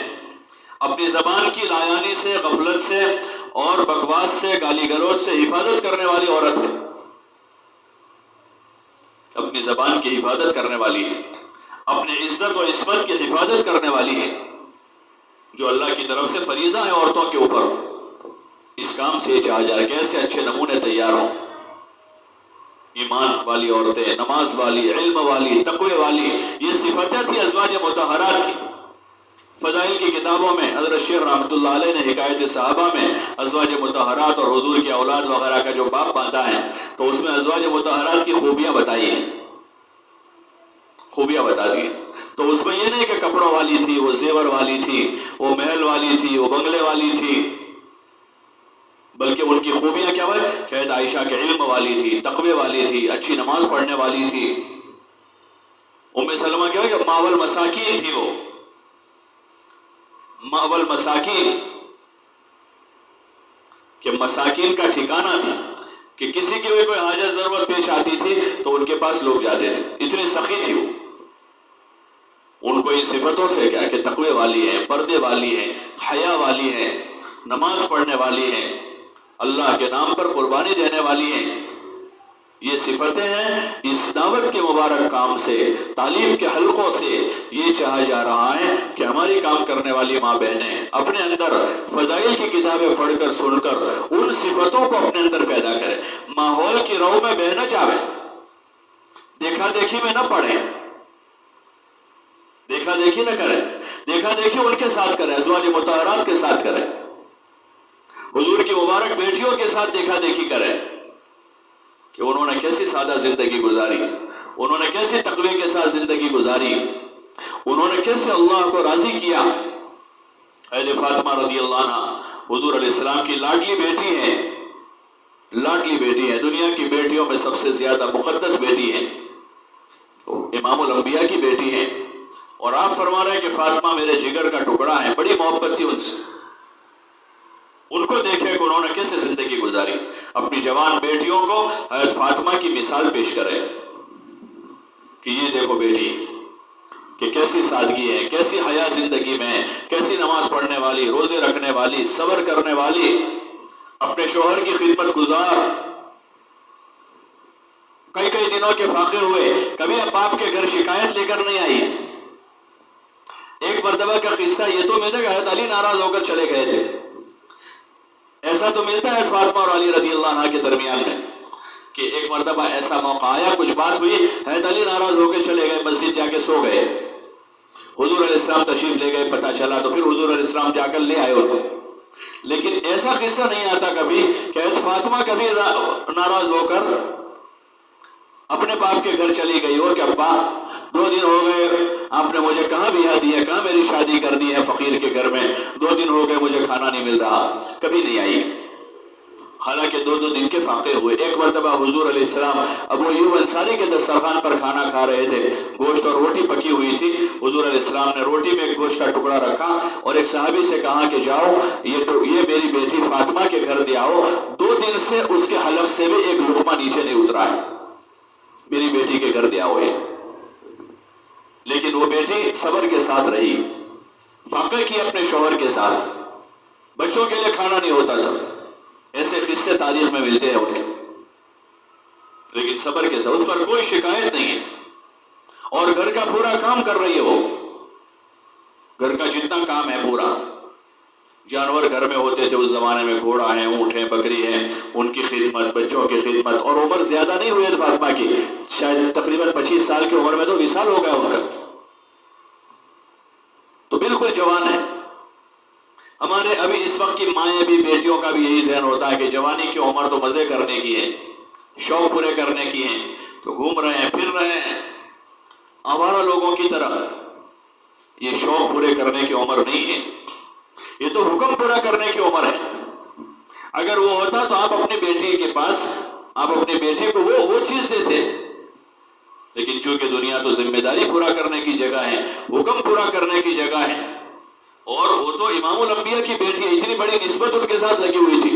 اپنی زبان کی لایانی سے، غفلت سے اور بکواس سے، گالی گلوچ سے حفاظت کرنے والی عورت ہے، اپنی زبان کی حفاظت کرنے والی ہے، اپنے عزت و عصمت کی حفاظت کرنے والی ہے، جو اللہ کی طرف سے فریضہ ہے عورتوں کے اوپر۔ اس کام سے یہ چاہا جا رہا ہے کہ ایسے اچھے نمونے تیار ہوں، ایمان والی عورتیں، نماز والی، علم والی، تقوی والی، یہ صفتیں تھی ازواج مطہرات کی۔ فضائل کی کتابوں میں حضرت شیخ رحمۃ اللہ علیہ نے حکایت صحابہ میں ازواج مطہرات اور حضور کی اولاد وغیرہ کا جو باب باندھا ہے تو اس میں ازواج مطہرات کی خوبیاں بتائی ہیں، خوبیاں بتا دی ہیں۔ تو اس میں یہ نہیں کہ کپڑوں والی تھی، وہ زیور والی تھی، وہ محل والی تھی، وہ بنگلے والی تھی، بلکہ ان کی خوبیاں کیا ہوئے کہ عائشہ کے علم والی تھی، تقوی والی تھی، اچھی نماز پڑھنے والی تھی۔ ام سلمہ کیا ہے کہ ماول مساکین تھی، وہ ماول مساکین، کہ مساکین کا ٹھکانہ تھا، کہ کسی کی بھی کوئی حاجت ضرورت پیش آتی تھی تو ان کے پاس لوگ جاتے تھے، اتنی سخی تھی وہ۔ ان کو ان صفتوں سے کیا کہ تقوی والی ہے، پردے والی ہے، حیا والی ہے، نماز پڑھنے والی ہے، اللہ کے نام پر قربانی دینے والی ہیں، یہ صفتیں ہیں۔ اس دعوت کے مبارک کام سے، تعلیم کے حلقوں سے یہ چاہا جا رہا ہے کہ ہماری کام کرنے والی ماں بہنیں اپنے اندر فضائل کی کتابیں پڑھ کر، سن کر ان صفتوں کو اپنے اندر پیدا کریں، ماحول کی رو میں بہ نہ جاویں، دیکھا دیکھی میں نہ پڑھیں، دیکھا دیکھی نہ کریں، دیکھا دیکھی ان کے ساتھ کریں، ازواج مطہرات کے ساتھ کریں، حضور کی مبارک بیٹیوں کے ساتھ دیکھا دیکھی کریں کہ انہوں نے کیسی سادہ زندگی گزاری، انہوں نے کیسی تقوی کے ساتھ زندگی گزاری، انہوں نے کیسے اللہ کو راضی کیا۔ حضرت فاطمہ رضی اللہ عنہ حضور علیہ السلام کی لاڈلی بیٹی ہیں، لاڈلی بیٹی ہے، دنیا کی بیٹیوں میں سب سے زیادہ مقدس بیٹی ہے، امام الانبیاء کی بیٹی ہے، اور آپ فرما رہے ہیں کہ فاطمہ میرے جگر کا ٹکڑا ہے، بڑی محبت تھی ان سے۔ ان کو دیکھے کہ انہوں نے کیسے زندگی گزاری، اپنی جوان بیٹیوں کو حضرت فاطمہ کی مثال پیش کرے کہ یہ دیکھو بیٹی کہ کیسی سادگی ہے، کیسی حیا زندگی میں ہے، کیسی نماز پڑھنے والی، روزے رکھنے والی، صبر کرنے والی، اپنے شوہر کی خدمت گزار، کئی کئی دنوں کے فاقے ہوئے، کبھی اب باپ کے گھر شکایت لے کر نہیں آئی۔ ایک مرتبہ کا قصہ یہ تو ملتا ہے کہ حضرت علی ناراض ہو کر چلے گئے تھے، ایسا تو ملتا ہے فاطمہ اور علی رضی اللہ عنہ کے درمیان میں کہ ایک مرتبہ ایسا موقع آیا، کچھ بات ہوئی، حضرت علی ناراض ہو کے چلے گئے، مسجد جا کے سو گئے، حضور علیہ السلام تشریف لے گئے، پتہ چلا تو پھر حضور علیہ السلام جا کر لے آئے ان کو۔ لیکن ایسا قصہ نہیں آتا کبھی کہ حضرت فاطمہ کبھی ناراض ہو کر اپنے باپ کے گھر چلی گئی ہو کہ ابا 2 دن ہو گئے آپ نے مجھے کہاں بیاہ دی ہے، کہاں میری شادی کر دی ہے فقیر کے گھر میں، 2 دن ہو گئے مجھے کھانا نہیں مل رہا، کبھی نہیں آئی، حالانکہ 2 دن کے فاقے ہوئے۔ ایک مرتبہ حضور علیہ السلام ابو ایوب انصاری کے دسترخوان پر کھانا کھا رہے تھے، گوشت اور روٹی پکی ہوئی تھی، حضور علیہ السلام نے روٹی میں ایک گوشت کا ٹکڑا رکھا اور ایک صحابی سے کہا کہ جاؤ یہ میری بیٹی فاطمہ کے گھر دے آؤ، 2 دن سے اس کے حلق سے بھی ایک لقمہ نیچے نہیں اترا ہے، میری بیٹی کے گھر دے آؤ ہے۔ لیکن وہ بیٹی صبر کے ساتھ رہی، فاقے کی اپنے شوہر کے ساتھ، بچوں کے لیے کھانا نہیں ہوتا تھا، ایسے قصے تاریخ میں ملتے ہیں ان کے، لیکن صبر کے ساتھ، اس پر کوئی شکایت نہیں ہے، اور گھر کا پورا کام کر رہی ہے وہ، گھر کا جتنا کام ہے پورا، جانور گھر میں ہوتے تھے اس زمانے میں، گھوڑا ہے، اونٹ ہے، بکری ہے، ان کی خدمت، بچوں کی خدمت، اور عمر زیادہ نہیں ہوئی فاطمہ کی، شاید تقریباً 25 سال کی عمر میں تو وصال ہو گیا ان کا، تو بالکل جوان ہے۔ ہمارے ابھی اس وقت کی مائیں بھی، بیٹیوں کا بھی یہی ذہن ہوتا ہے کہ جوانی کی عمر تو مزے کرنے کی ہے، شوق پورے کرنے کی ہیں، تو گھوم رہے ہیں، پھر رہے ہیں آوارہ لوگوں کی طرح، یہ شوق پورے کرنے کی عمر نہیں ہے، یہ تو حکم پورا کرنے کی عمر ہے۔ اگر وہ ہوتا تو آپ اپنی بیٹی کے پاس، آپ اپنی بیٹی کو وہ چیز دیتے لیکن چونکہ دنیا تو ذمہ داری پورا کرنے کی جگہ ہے، حکم پورا کرنے کی جگہ ہے، اور وہ تو امام الانبیاء کی بیٹی ہے، اتنی بڑی نسبت ان کے ساتھ لگی ہوئی تھی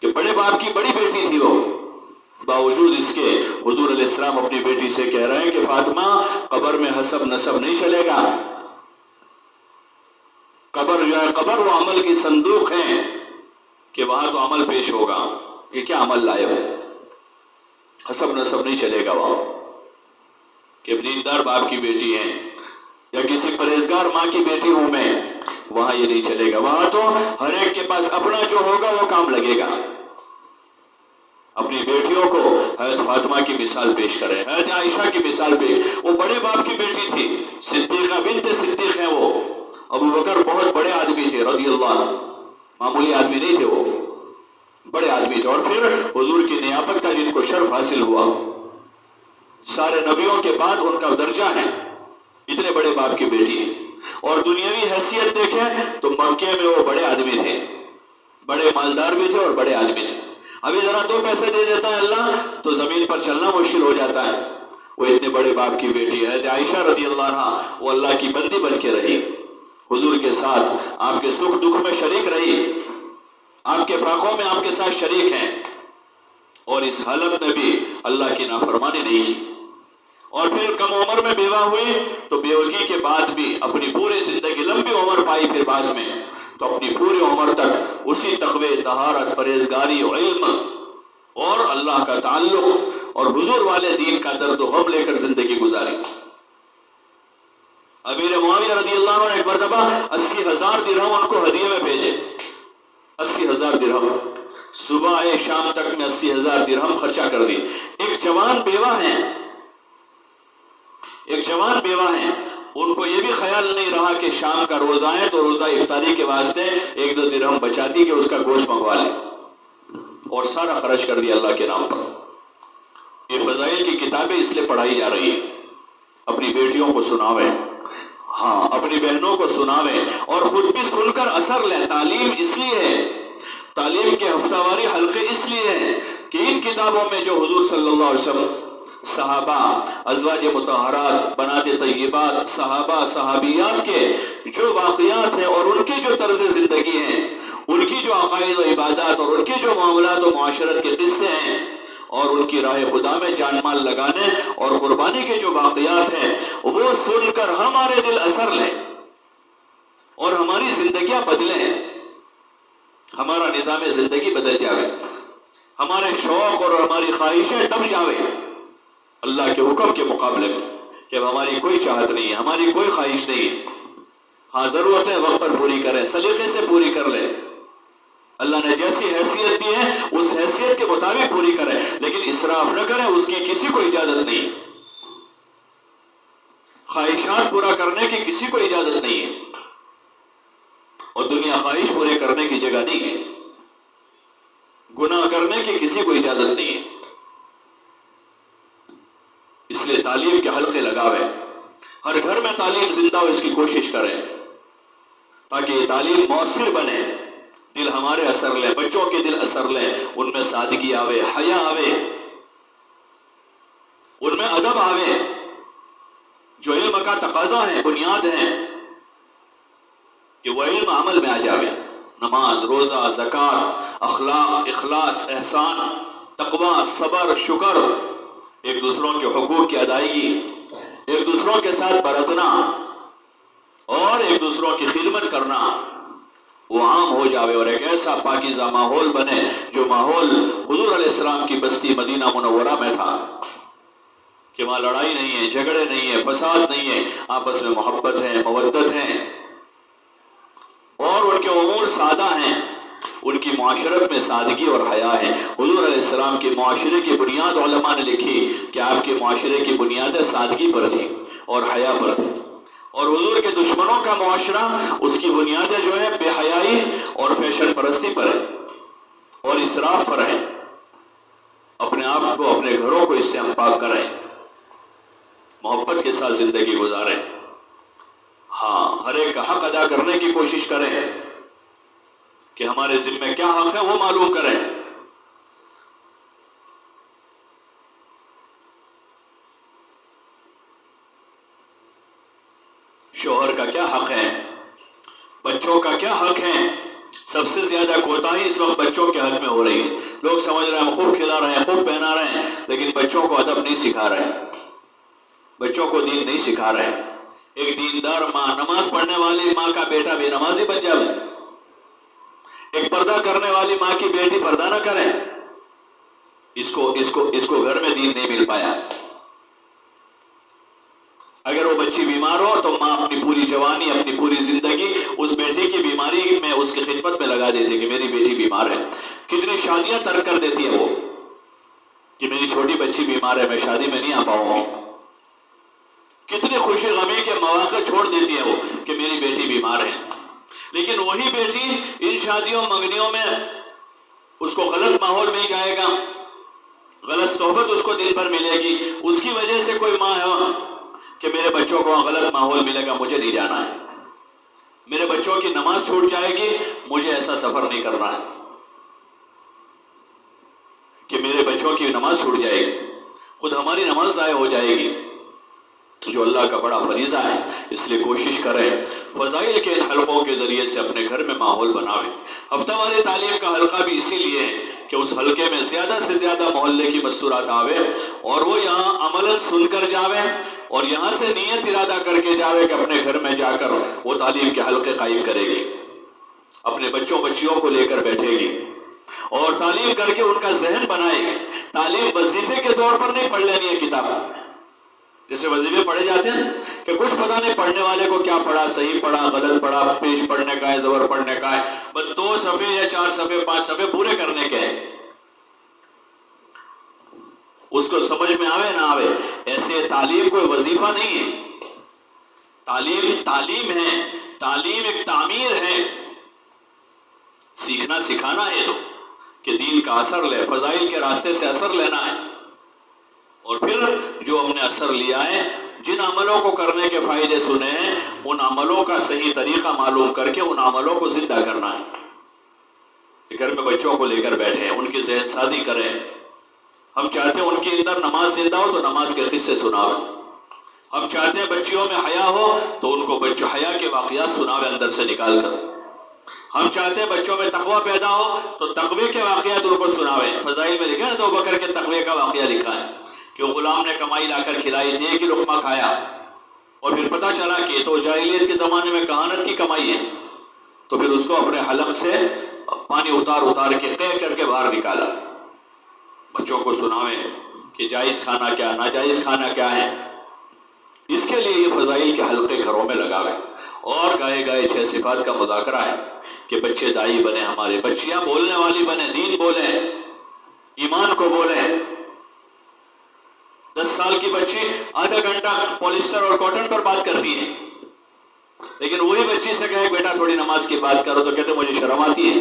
کہ بڑے باپ کی بڑی بیٹی تھی وہ، باوجود اس کے حضور علیہ السلام اپنی بیٹی سے کہہ رہے ہیں کہ فاطمہ قبر میں حسب نسب نہیں چلے گا، قبر جو ہے قبر وہ عمل کی صندوق ہے کہ وہاں تو عمل پیش ہوگا، یہ کیا عمل لائے ہو، حسب نسب نہیں چلے گا وہاں کہ دیندار باپ کی بیٹی ہے یا کسی پرہیزگار ماں کی بیٹی ہوں میں، وہاں یہ نہیں چلے گا، وہاں تو ہر ایک کے پاس اپنا جو ہوگا وہ کام لگے گا۔ اپنی بیٹیوں کو حضرت فاطمہ کی مثال پیش کرے، حضرت عائشہ کی مثال پیش، وہ بڑے باپ کی بیٹی تھی، صدیقہ بنت صدیق ہیں وہ، ابو بکر بہت بڑے آدمی تھے رضی اللہ عنہ، معمولی آدمی نہیں تھے وہ، بڑے آدمی تھے، اور پھر حضور کی نیابت کا جن کو شرف حاصل ہوا، سارے نبیوں کے بعد ان کا درجہ ہے، اتنے بڑے باپ کی بیٹی ہے، اور دنیاوی حیثیت دیکھیں تو مکے میں وہ بڑے آدمی تھے، بڑے مالدار بھی تھے اور بڑے آدمی تھے، ابھی ذرا دو پیسے دے دیتا ہے اللہ تو زمین پر چلنا مشکل ہو جاتا ہے، وہ اتنے بڑے باپ کی بیٹی ہے عائشہ رضی اللہ عنہ، وہ اللہ کی بندی بن کے رہی، حضور کے ساتھ آپ کے سکھ دکھ میں شریک رہی، آپ کے فاقوں میں آپ کے ساتھ شریک ہیں، اور اس حالت میں بھی اللہ کی نافرمانی نہیں کی، اور پھر کم عمر میں بیوہ ہوئی تو بیوگی کے بعد بھی اپنی پوری زندگی، لمبی عمر پائی پھر بعد میں، تو اپنی پوری عمر تک اسی تقوی، طہارت، پرہیزگاری، علم اور اللہ کا تعلق اور حضور والے دین کا درد و غم لے کر زندگی گزاری۔ امیر معاویہ رضی اللہ عنہ نے ایک مرتبہ 80,000 درہم ان کو ہدیے میں بھیجے، 80,000 درہم، صبح آئے شام تک میں 80,000 درہم خرچہ کر دی۔ ایک جوان بیوہ ہیں، ان کو یہ بھی خیال نہیں رہا کہ شام کا روزہ ہے تو روزہ افطاری کے واسطے 1-2 درہم بچاتی کہ اس کا گوشت منگوا لے، اور سارا خرچ کر دیا اللہ کے نام پر۔ یہ فضائل کی کتابیں اس لیے پڑھائی جا رہی ہیں، اپنی بیٹیوں کو سناویں، ہاں اپنی بہنوں کو سناویں، اور خود بھی سن کر اثر لیں۔ تعلیم اس لیے ہے، تعلیم کے ہفتہ واری حلقے اس لیے ہیں کہ ان کتابوں میں جو حضور صلی اللہ علیہ وسلم، صحابہ، ازواج مطہرات، بنات طیبات، صحابہ صحابیات کے جو واقعات ہیں اور ان کی جو طرز زندگی ہیں، ان کی جو عقائد و عبادات اور ان کی جو معاملات و معاشرت کے قصے ہیں، اور ان کی راہ خدا میں جان مال لگانے اور قربانی کے جو واقعات ہیں، وہ سن کر ہمارے دل اثر لیں اور ہماری زندگیاں بدلیں، ہمارا نظام زندگی بدل جاوے، ہمارے شوق اور ہماری خواہشیں دب جاوے اللہ کے حکم کے مقابلے میں، کہ اب ہماری کوئی چاہت نہیں ہے، ہماری کوئی خواہش نہیں ہے، ہاں ضرورت ہے وقت پر پوری کریں، سلیقے سے پوری کر لیں، اللہ نے جیسی حیثیت دی ہے اس حیثیت کے مطابق پوری کریں، لیکن اسراف نہ کریں، اس کی کسی کو اجازت نہیں، خواہشات پورا کرنے کی کسی کو اجازت نہیں ہے، اور دنیا خواہش پورے کرنے کی جگہ نہیں ہے، گناہ کرنے کی کسی کو اجازت نہیں ہے، اس لیے تعلیم کے حلقے لگاویں، ہر گھر میں تعلیم زندہ ہو اس کی کوشش کریں، تاکہ یہ تعلیم مؤثر بنے، دل ہمارے اثر لیں، بچوں کے دل اثر لیں، ان میں سادگی آوے، حیا آوے، ان میں ادب آوے، جو علم کا تقاضا ہے، بنیاد ہے، کہ وہ علم عمل میں آ جاوے، نماز، روزہ، زکوٰۃ، اخلاق، اخلاص، احسان، تقوی، صبر، شکر، ایک دوسروں کے حقوق کی ادائیگی، ایک دوسروں کے ساتھ برتنا اور ایک دوسروں کی خدمت کرنا، وہ عام ہو جاوے، اور ایک ایسا پاکیزہ ماحول بنے جو ماحول حضور علیہ السلام کی بستی مدینہ منورہ میں تھا، کہ وہاں لڑائی نہیں ہے، جھگڑے نہیں ہے، فساد نہیں ہے، آپس میں محبت ہے، مودت ہے، اور ان کے امور سادہ ہیں، ان کی معاشرت میں سادگی اور حیا ہے۔ حضور علیہ السلام کے معاشرے کی بنیاد علماء نے لکھی کہ آپ کے معاشرے کی بنیادیں سادگی پر تھی اور حیا پر تھی، اور حضور کے دشمنوں کا معاشرہ، اس کی بنیادیں جو ہے بے حیائی اور فیشن پرستی پر ہے اور اسراف پر ہے۔ اپنے آپ کو، اپنے گھروں کو اس سے ہم پاک کریں، محبت کے ساتھ زندگی گزاریں، ہاں ہر ایک کا حق ادا کرنے کی کوشش کریں، کہ ہمارے ذمہ کیا حق ہے وہ معلوم کریں، شوہر کا کیا حق ہے، بچوں کا کیا حق ہے. سب سے زیادہ کوتاہی اس وقت بچوں کے حق میں ہو رہی ہے. لوگ سمجھ رہے ہیں ہم خوب کھلا رہے ہیں، خوب پہنا رہے ہیں، لیکن بچوں کو ادب نہیں سکھا رہے، بچوں کو دین نہیں سکھا رہے. ایک دیندار ماں، نماز پڑھنے والی ماں کا بیٹا بے نمازی بن جائے، ایک پردہ کرنے والی ماں کی بیٹی پردہ نہ کرے، اس کو گھر میں دین نہیں مل پایا. اگر وہ بچی بیمار ہو تو ماں اپنی پوری جوانی، اپنی پوری زندگی اس بیٹی کی بیماری میں، اس کی خدمت میں لگا دیتی کہ میری بیٹی بیمار ہے. کتنی شادیاں ترک کر دیتی ہے وہ کہ میری چھوٹی بچی بیمار ہے، میں شادی میں نہیں آ پاؤں گی. کتنی خوشی غمی کے مواقع چھوڑ دیتی ہے وہ کہ میری بیٹی بیمار ہے. لیکن وہی بیٹی ان شادیوں منگنیوں میں اس کو غلط ماحول مل جائے گا، غلط صحبت اس کو دن بھر ملے گی. اس کی وجہ سے کوئی ماں ہے کہ میرے بچوں کو غلط ماحول ملے گا، مجھے نہیں جانا ہے، میرے بچوں کی نماز چھوٹ جائے گی، مجھے ایسا سفر نہیں کرنا ہے کہ میرے بچوں کی نماز چھوٹ جائے گی، خود ہماری نماز ضائع ہو جائے گی، جو اللہ کا بڑا فریضہ ہے. اس لیے کوشش کریں فضائل کے ان حلقوں کے ذریعے سے اپنے گھر میں ماحول بناویں. ہفتہ واری تعلیم کا حلقہ بھی اسی لیے ہے کہ اس حلقے میں زیادہ سے زیادہ محلے کی مستورات آوے اور وہ یہاں عملاً سن کر جاوے اور یہاں سے نیت ارادہ کر کے جاوے کہ اپنے گھر میں جا کر وہ تعلیم کے حلقے قائم کرے گی، اپنے بچوں بچیوں کو لے کر بیٹھے گی اور تعلیم کر کے ان کا ذہن بنائے گی. تعلیم وظیفے کے طور پر نہیں پڑھ لینی ہے کتاب، جیسے وظیفے پڑھے جاتے ہیں کہ کچھ پتہ نہیں پڑھنے والے کو کیا پڑھا، صحیح پڑھا، غلط پڑھا، پیش پڑھنے کا ہے، زبر پڑھنے کا ہے، بس 2 صفحے یا 4 صفحے 5 صفحے پورے کرنے کے ہیں. اس کو سمجھ میں آوے نہ آوے، ایسے تعلیم کوئی وظیفہ نہیں ہے. تعلیم ہے، تعلیم ایک تعمیر ہے. سیکھنا سکھانا ہے تو کہ دین کا اثر لے، فضائل کے راستے سے اثر لینا ہے اور پھر جو ہم نے اثر لیا ہے، جن عملوں کو کرنے کے فائدے سنے ہیں، ان عملوں کا صحیح طریقہ معلوم کر کے ان عملوں کو زندہ کرنا ہے. گھر میں بچوں کو لے کر بیٹھے، ان کی ذہن سازی کریں. ہم چاہتے ہیں ان کے اندر نماز زندہ ہو تو نماز کے قصے سناوے. ہم چاہتے ہیں بچیوں میں حیا ہو تو ان کو حیا کے واقعات سناوے اندر سے نکال کر. ہم چاہتے ہیں بچوں میں تقوی پیدا ہو تو تقوی کے واقعات ان کو سناوے. فضائل میں لکھا ہے تو ابوبکر کے تقوی کا واقعہ لکھا ہے کہ وہ غلام نے کمائی لا کر کھلائی تھی، ایک ہی لقمہ کھایا اور پھر پتہ چلا کہ تو جاہلیت کے زمانے میں کہانت کی کمائی ہے، تو پھر اس کو اپنے حلق سے پانی اتار کے قے کر کے باہر نکالا. بچوں کو سناویں کہ جائز کھانا کیا، ناجائز کھانا کیا ہے. اس کے لیے یہ فضائل کے حلقے گھروں میں لگاویں. اور گائے 6 صفات کا مذاکرہ ہے کہ بچے دائی بنے، ہمارے بچیاں بولنے والی بنے، دین بولیں، ایمان کو بولیں. 10 سال کی بچی آدھا گھنٹہ پولیسٹر اور کاٹن پر بات کرتی ہے، لیکن وہی بچی سے کہے بیٹا تھوڑی نماز کی بات کرو تو کہتے مجھے شرم آتی ہے.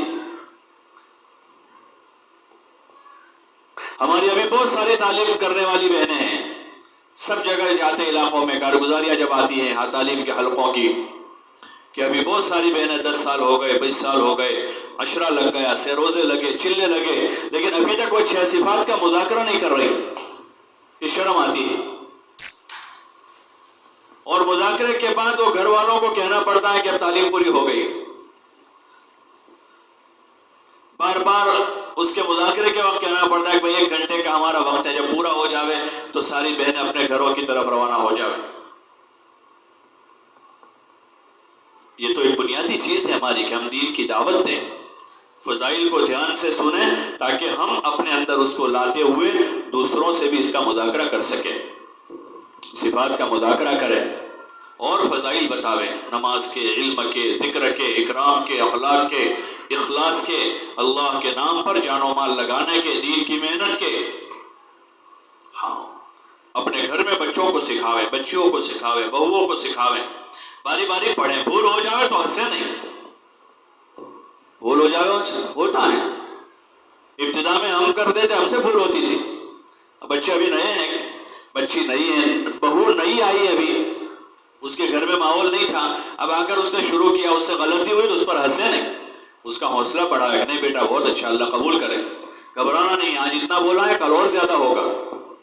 ہماری ابھی بہت ساری تعلیم کرنے والی بہنیں ہیں، سب جگہ جاتے علاقوں میں کارگزاریاں جب آتی ہیں تعلیم کے حلقوں کی کہ ابھی بہت ساری بہنیں 10 سال ہو گئے، 20 سال ہو گئے، عشرہ لگ گیا، سیروزے لگے، چلے لگے، لیکن ابھی تک وہ 6 صفات کا مذاکرہ نہیں کر رہی. یہ شرم آتی ہے. اور مذاکرے کے بعد وہ گھر والوں کو کہنا پڑتا ہے کہ اب تعلیم پوری ہو گئی. بار بار اس کے مذاکرے کے وقت کہنا پڑتا ہے کہ 1 گھنٹے کا ہمارا وقت ہے، جب پورا ہو جاوے تو ساری بہنیں اپنے گھروں کی طرف روانہ ہو جاوے. یہ تو ایک بنیادی چیز ہے ہماری کہ ہم دین کی دعوت دیں، فضائل کو دھیان سے سنیں تاکہ ہم اپنے اندر اس کو لاتے ہوئے دوسروں سے بھی اس کا مذاکرہ کر سکیں، صفات کا مذاکرہ کریں اور فضائل بتاویں، نماز کے، علم کے، ذکر کے، اکرام کے، اخلاق کے، اخلاص کے، اللہ کے نام پر جان و مال لگانے کے، دین کی محنت کے. ہاں اپنے گھر میں بچوں کو سکھاویں، بچیوں کو سکھاویں، بہوؤں کو سکھاویں. باری باری پڑھیں، بھول ہو جاوے تو ہنسے نہیں. بھول ہو جاوے ہوتا ہے، ابتدا میں ہم کر دیتے، ہم سے بھول ہوتی تھی. بچے ابھی نئے ہیں، بچی نئی ہے، بہو نئی آئی ہے، ابھی اس کے گھر میں ماحول نہیں تھا، اب آ کر اس نے شروع کیا، اس سے غلطی ہوئی تو اس پر ہنسے نہیں، اس کا حوصلہ بڑھا ہے کہ نہیں بیٹا بہت اچھا، اللہ قبول کرے. گھبرانا نہیں، آج اتنا بولا ہے کل اور زیادہ ہوگا،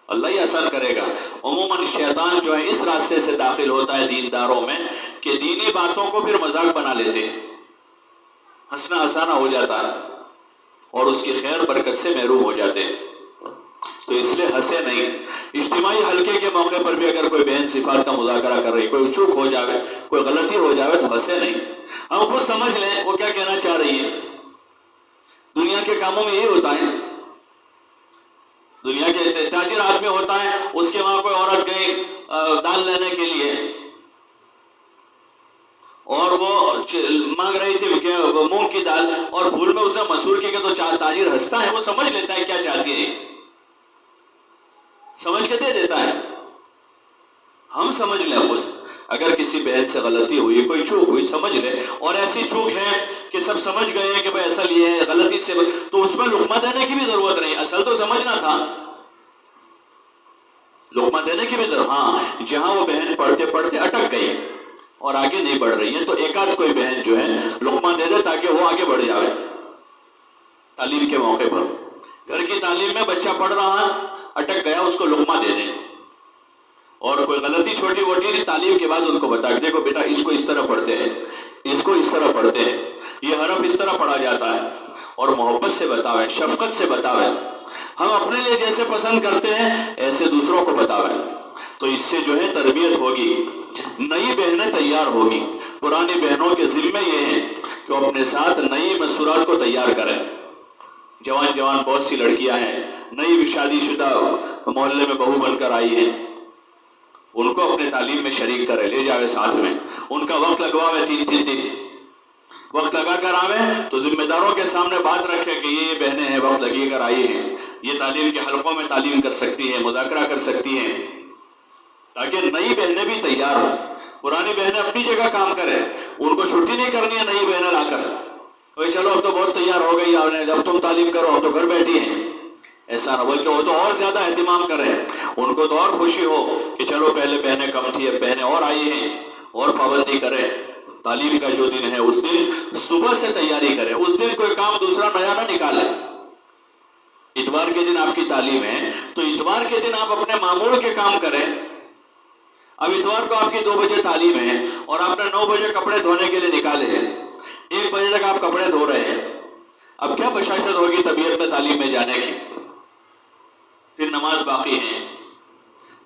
اللہ ہی اثر کرے گا. عموماً شیطان جو ہے اس راستے سے داخل ہوتا ہے دینداروں میں کہ دینی باتوں کو پھر مذاق بنا لیتے ہیں، ہنسنا ہنسانا ہو جاتا ہے اور اس کی خیر برکت سے محروم ہو جاتے ہیں۔ تو اس لیے ہنسے نہیں۔ اجتماعی حلقے کے موقع پر بھی اگر کوئی بہن صفات کا مذاکرہ کر رہی، کوئی چوک ہو جاوے، کوئی غلطی ہو جاوے تو ہنسے نہیں، ہم خود سمجھ لیں وہ کیا کہنا چاہ رہی ہے۔ دنیا کے کاموں میں یہی ہوتا ہے، دنیا کے تاجر آدمی ہوتا ہے، اس کے وہاں کوئی عورت گئی دال لینے کے لیے اور وہ مانگ رہی تھی کہ مونگ کی دال، اور بھول میں اس نے مسور کی کہ تو تاجر ہنستا ہے، وہ سمجھ لیتا ہے کیا چاہتی ہے، سمجھ کے دے دیتا ہے۔ ہم سمجھ لیں خود، اگر کسی بہن سے غلطی ہوئی، کوئی چوک ہوئی، سمجھ لے، اور ایسی چوک ہے کہ سب سمجھ گئے ہیں کہ بھائی اصل یہ ہے، غلطی سے، تو اس میں لقمہ دینے کی بھی ضرورت نہیں، اصل تو سمجھنا تھا، لقمہ دینے کی بھی ضرورت، ہاں جہاں وہ بہن پڑھتے پڑھتے اٹک گئی اور آگے نہیں بڑھ رہی ہے تو ایک آدھ کوئی بہن جو ہے لقمہ دے دے تاکہ وہ آگے بڑھ جائے۔ تعلیم کے موقع پر گھر کی تعلیم میں بچہ پڑھ رہا اٹک گیا، اس کو لقمہ دے دیں، اور کوئی غلطی چھوٹی موٹی تعلیم کے بعد ان کو بتا کہ دیکھو بیٹا اس کو اس طرح پڑھتے ہیں، اس کو اس طرح پڑھتے ہیں، یہ حرف اس طرح پڑھا جاتا ہے، اور محبت سے بتاویں، شفقت سے بتاویں، ہم اپنے لیے جیسے پسند کرتے ہیں ایسے دوسروں کو بتاویں، تو اس سے جو ہے تربیت ہوگی، نئی بہنیں تیار ہوگی۔ پرانی بہنوں کے ذمے یہ ہیں کہ وہ اپنے ساتھ نئی مسورات کو تیار کریں۔ جوان جوان بہت سی لڑکیاں ہیں، نئی بھی شادی شدہ محلے میں بہو بن کر آئی ہیں، ان کو اپنے تعلیم میں شریک کرے، لے جاوے ساتھ میں، ان کا وقت لگواوے، 3 دن وقت لگا کر آوے تو ذمہ داروں کے سامنے بات رکھے کہ یہ بہنیں ہیں، وقت لگی کر آئی ہیں، یہ تعلیم کے حلقوں میں تعلیم کر سکتی ہیں، مذاکرہ کر سکتی ہیں، تاکہ نئی بہنیں بھی تیار ہوں۔ پرانی بہنیں اپنی جگہ کام کریں، ان کو چھٹی نہیں کرنی ہے نئی بہنیں لا کر، بھائی چلو اب تو بہت تیار ہو گئی، اب تم تعلیم کرو، اب تو گھر بیٹھی ہیں، ایسا نہ بلکہ وہ تو اور زیادہ اہتمام کریں، ان کو تو اور خوشی ہو کہ چلو پہلے بہنیں کم تھی اب بہنیں اور آئی ہیں، اور پابندی کریں۔ تعلیم کا جو دن ہے اس دن صبح سے تیاری کریں، اس دن کوئی کام دوسرا نیا نہ نکالیں۔ اتوار کے دن آپ کی تعلیم ہے تو اتوار کے دن آپ اپنے معمول کے کام کریں۔ اب اتوار کو آپ کی 2 بجے تعلیم ہے اور آپ نے 9 بجے کپڑے دھونے کے لیے نکالے ہیں، 1 بجے تک آپ کپڑے دھو رہے ہیں، اب کیا بشاشت ہوگی طبیعت میں تعلیم میں جانے کی؟ پھر نماز باقی ہے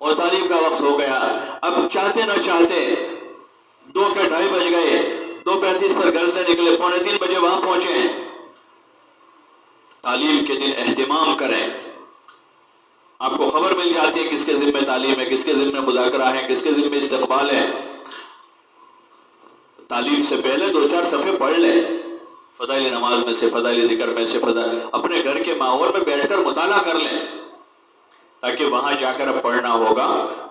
اور تعلیم کا وقت ہو گیا، اب چاہتے نہ چاہتے 2 کے 2:30 بج گئے، 2:35 پر گھر سے نکلے، 2:45 بجے وہاں پہنچے ہیں۔ تعلیم کے دن اہتمام کریں، آپ کو خبر مل جاتی ہے کس کے ذمہ تعلیم ہے، کس کے ذمہ مذاکرہ ہے، کس کے ذمہ استقبال ہے۔ تعلیم سے پہلے 2-4 صفحے پڑھ لیں، فضائل نماز میں سے، فضائل ذکر میں سے، اپنے گھر کے ماحول میں بیٹھ کر مطالعہ کر لیں، تاکہ وہاں جا کر اب پڑھنا ہوگا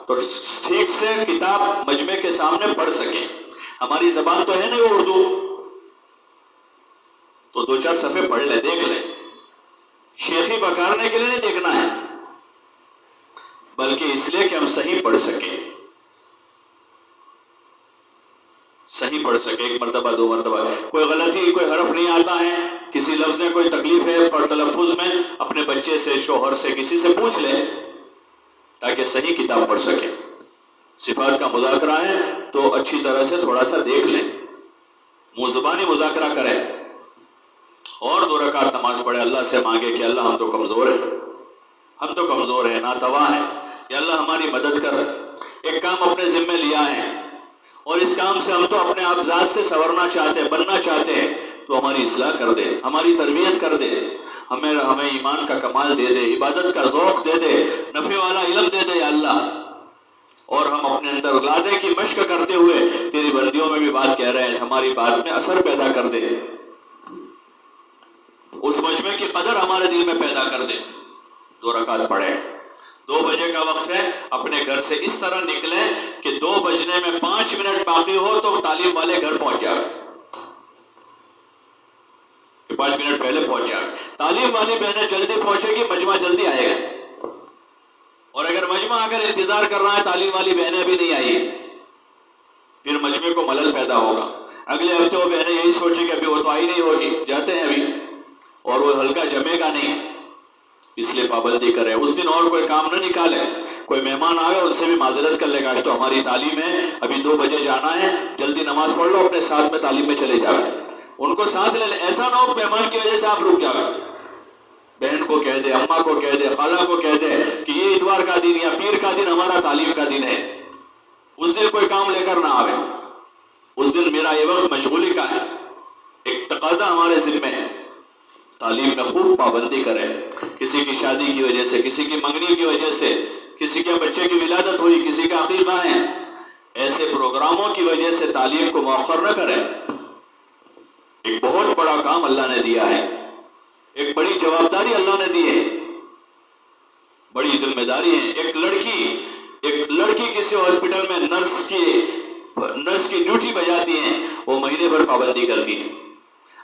تو ٹھیک سے کتاب مجمع کے سامنے پڑھ سکیں۔ ہماری زبان تو ہے نہیں وہ اردو، تو 2-4 صفحے پڑھ لیں، دیکھ لیں، شیخی بکارنے کے لیے نہیں دیکھنا ہے، بلکہ اس لیے کہ ہم صحیح پڑھ سکیں، صحیح پڑھ سکیں، 1 مرتبہ 2 مرتبہ، کوئی غلطی، کوئی حرف نہیں آتا ہے، کسی لفظ میں کوئی تکلیف ہے پر تلفظ میں، اپنے بچے سے، شوہر سے، کسی سے پوچھ لیں تاکہ صحیح کتاب پڑھ سکیں۔ صفات کا مذاکرہ ہے تو اچھی طرح سے تھوڑا سا دیکھ لیں، منہ زبانی مذاکرہ کریں، اور 2 رکعت نماز پڑھے، اللہ سے مانگے کہ اللہ ہم تو کمزور ہیں، ہم تو کمزور ہیں، ناتواں ہیں، یا اللہ ہماری مدد کر، ایک کام اپنے ذمہ لیا ہے اور اس کام سے ہم تو اپنے آپ ذات سے سنورنا چاہتے ہیں، بننا چاہتے ہیں، تو ہماری اصلاح کر دے، ہماری تربیت کر دے، ہمیں ایمان کا کمال دے دے، عبادت کا ذوق دے دے، نفع والا علم دے دے یا اللہ، اور ہم اپنے اندر لادے کی مشق کرتے ہوئے تیری بندیوں میں بھی بات کہہ رہے ہیں، ہماری بات میں اثر پیدا کر دے، اس مجمع کی قدر ہمارے دل میں پیدا کر دے۔ 2 رکعت پڑھیں، 2 بجے کا وقت ہے، اپنے گھر سے اس طرح نکلیں کہ 2 بجنے میں 5 منٹ باقی ہو تو تعلیم والے گھر پہنچ جائے، 5 منٹ پہلے پہنچ جائے۔ تعلیم والی بہنیں جلدی پہنچے گی، مجمع جلدی آئے گا، اور اگر مجمع اگر انتظار کر رہا ہے تعلیم والی بہنیں بھی نہیں آئی، پھر مجمع کو ملل پیدا ہوگا، اگلے ہفتے وہ بہنیں یہی سوچیں کہ ابھی وہ تو آئی نہیں ہوگی، جاتے ہیں ابھی، اور وہ حلقہ جمے گا نہیں، اس لیے پابندی کریں، اس دن اور کوئی کام نہ نکالیں، کوئی مہمان آ گئے ان سے بھی معذرت کر لے گا، آج تو ہماری تعلیم ہے، ابھی 2 بجے جانا ہے، جلدی نماز پڑھ لو، اپنے ساتھ میں تعلیم میں چلے جاؤ، ان کو ساتھ لے لیں۔ ایسا نہ ہو مہمان کی وجہ سے آپ رک جاؤ، بہن کو کہہ دے، اماں کو کہہ دے، خالہ کو کہہ دے کہ یہ اتوار کا دن یا پیر کا دن ہمارا تعلیم کا دن ہے، اس دن کوئی کام لے کر نہ آوے، اس دن میرا یہ وقت مشغولی کا ہے۔ ایک تقاضا ہمارے ذمہ ہے، تعلیم میں خوب پابندی کریں۔ کسی کی شادی کی وجہ سے، کسی کی منگنی کی وجہ سے، کسی کے بچے کی ولادت ہوئی، کسی کا عقیقہ ہے، ایسے پروگراموں کی وجہ سے تعلیم کو مؤخر نہ کریں۔ ایک بہت بڑا کام اللہ نے دیا ہے، ایک بڑی جوابداری اللہ نے دی ہے، بڑی ذمہ داری ہے۔ ایک لڑکی کسی ہاسپٹل میں نرس کی ڈیوٹی بجاتی ہے، وہ مہینے بھر پابندی کرتی ہے،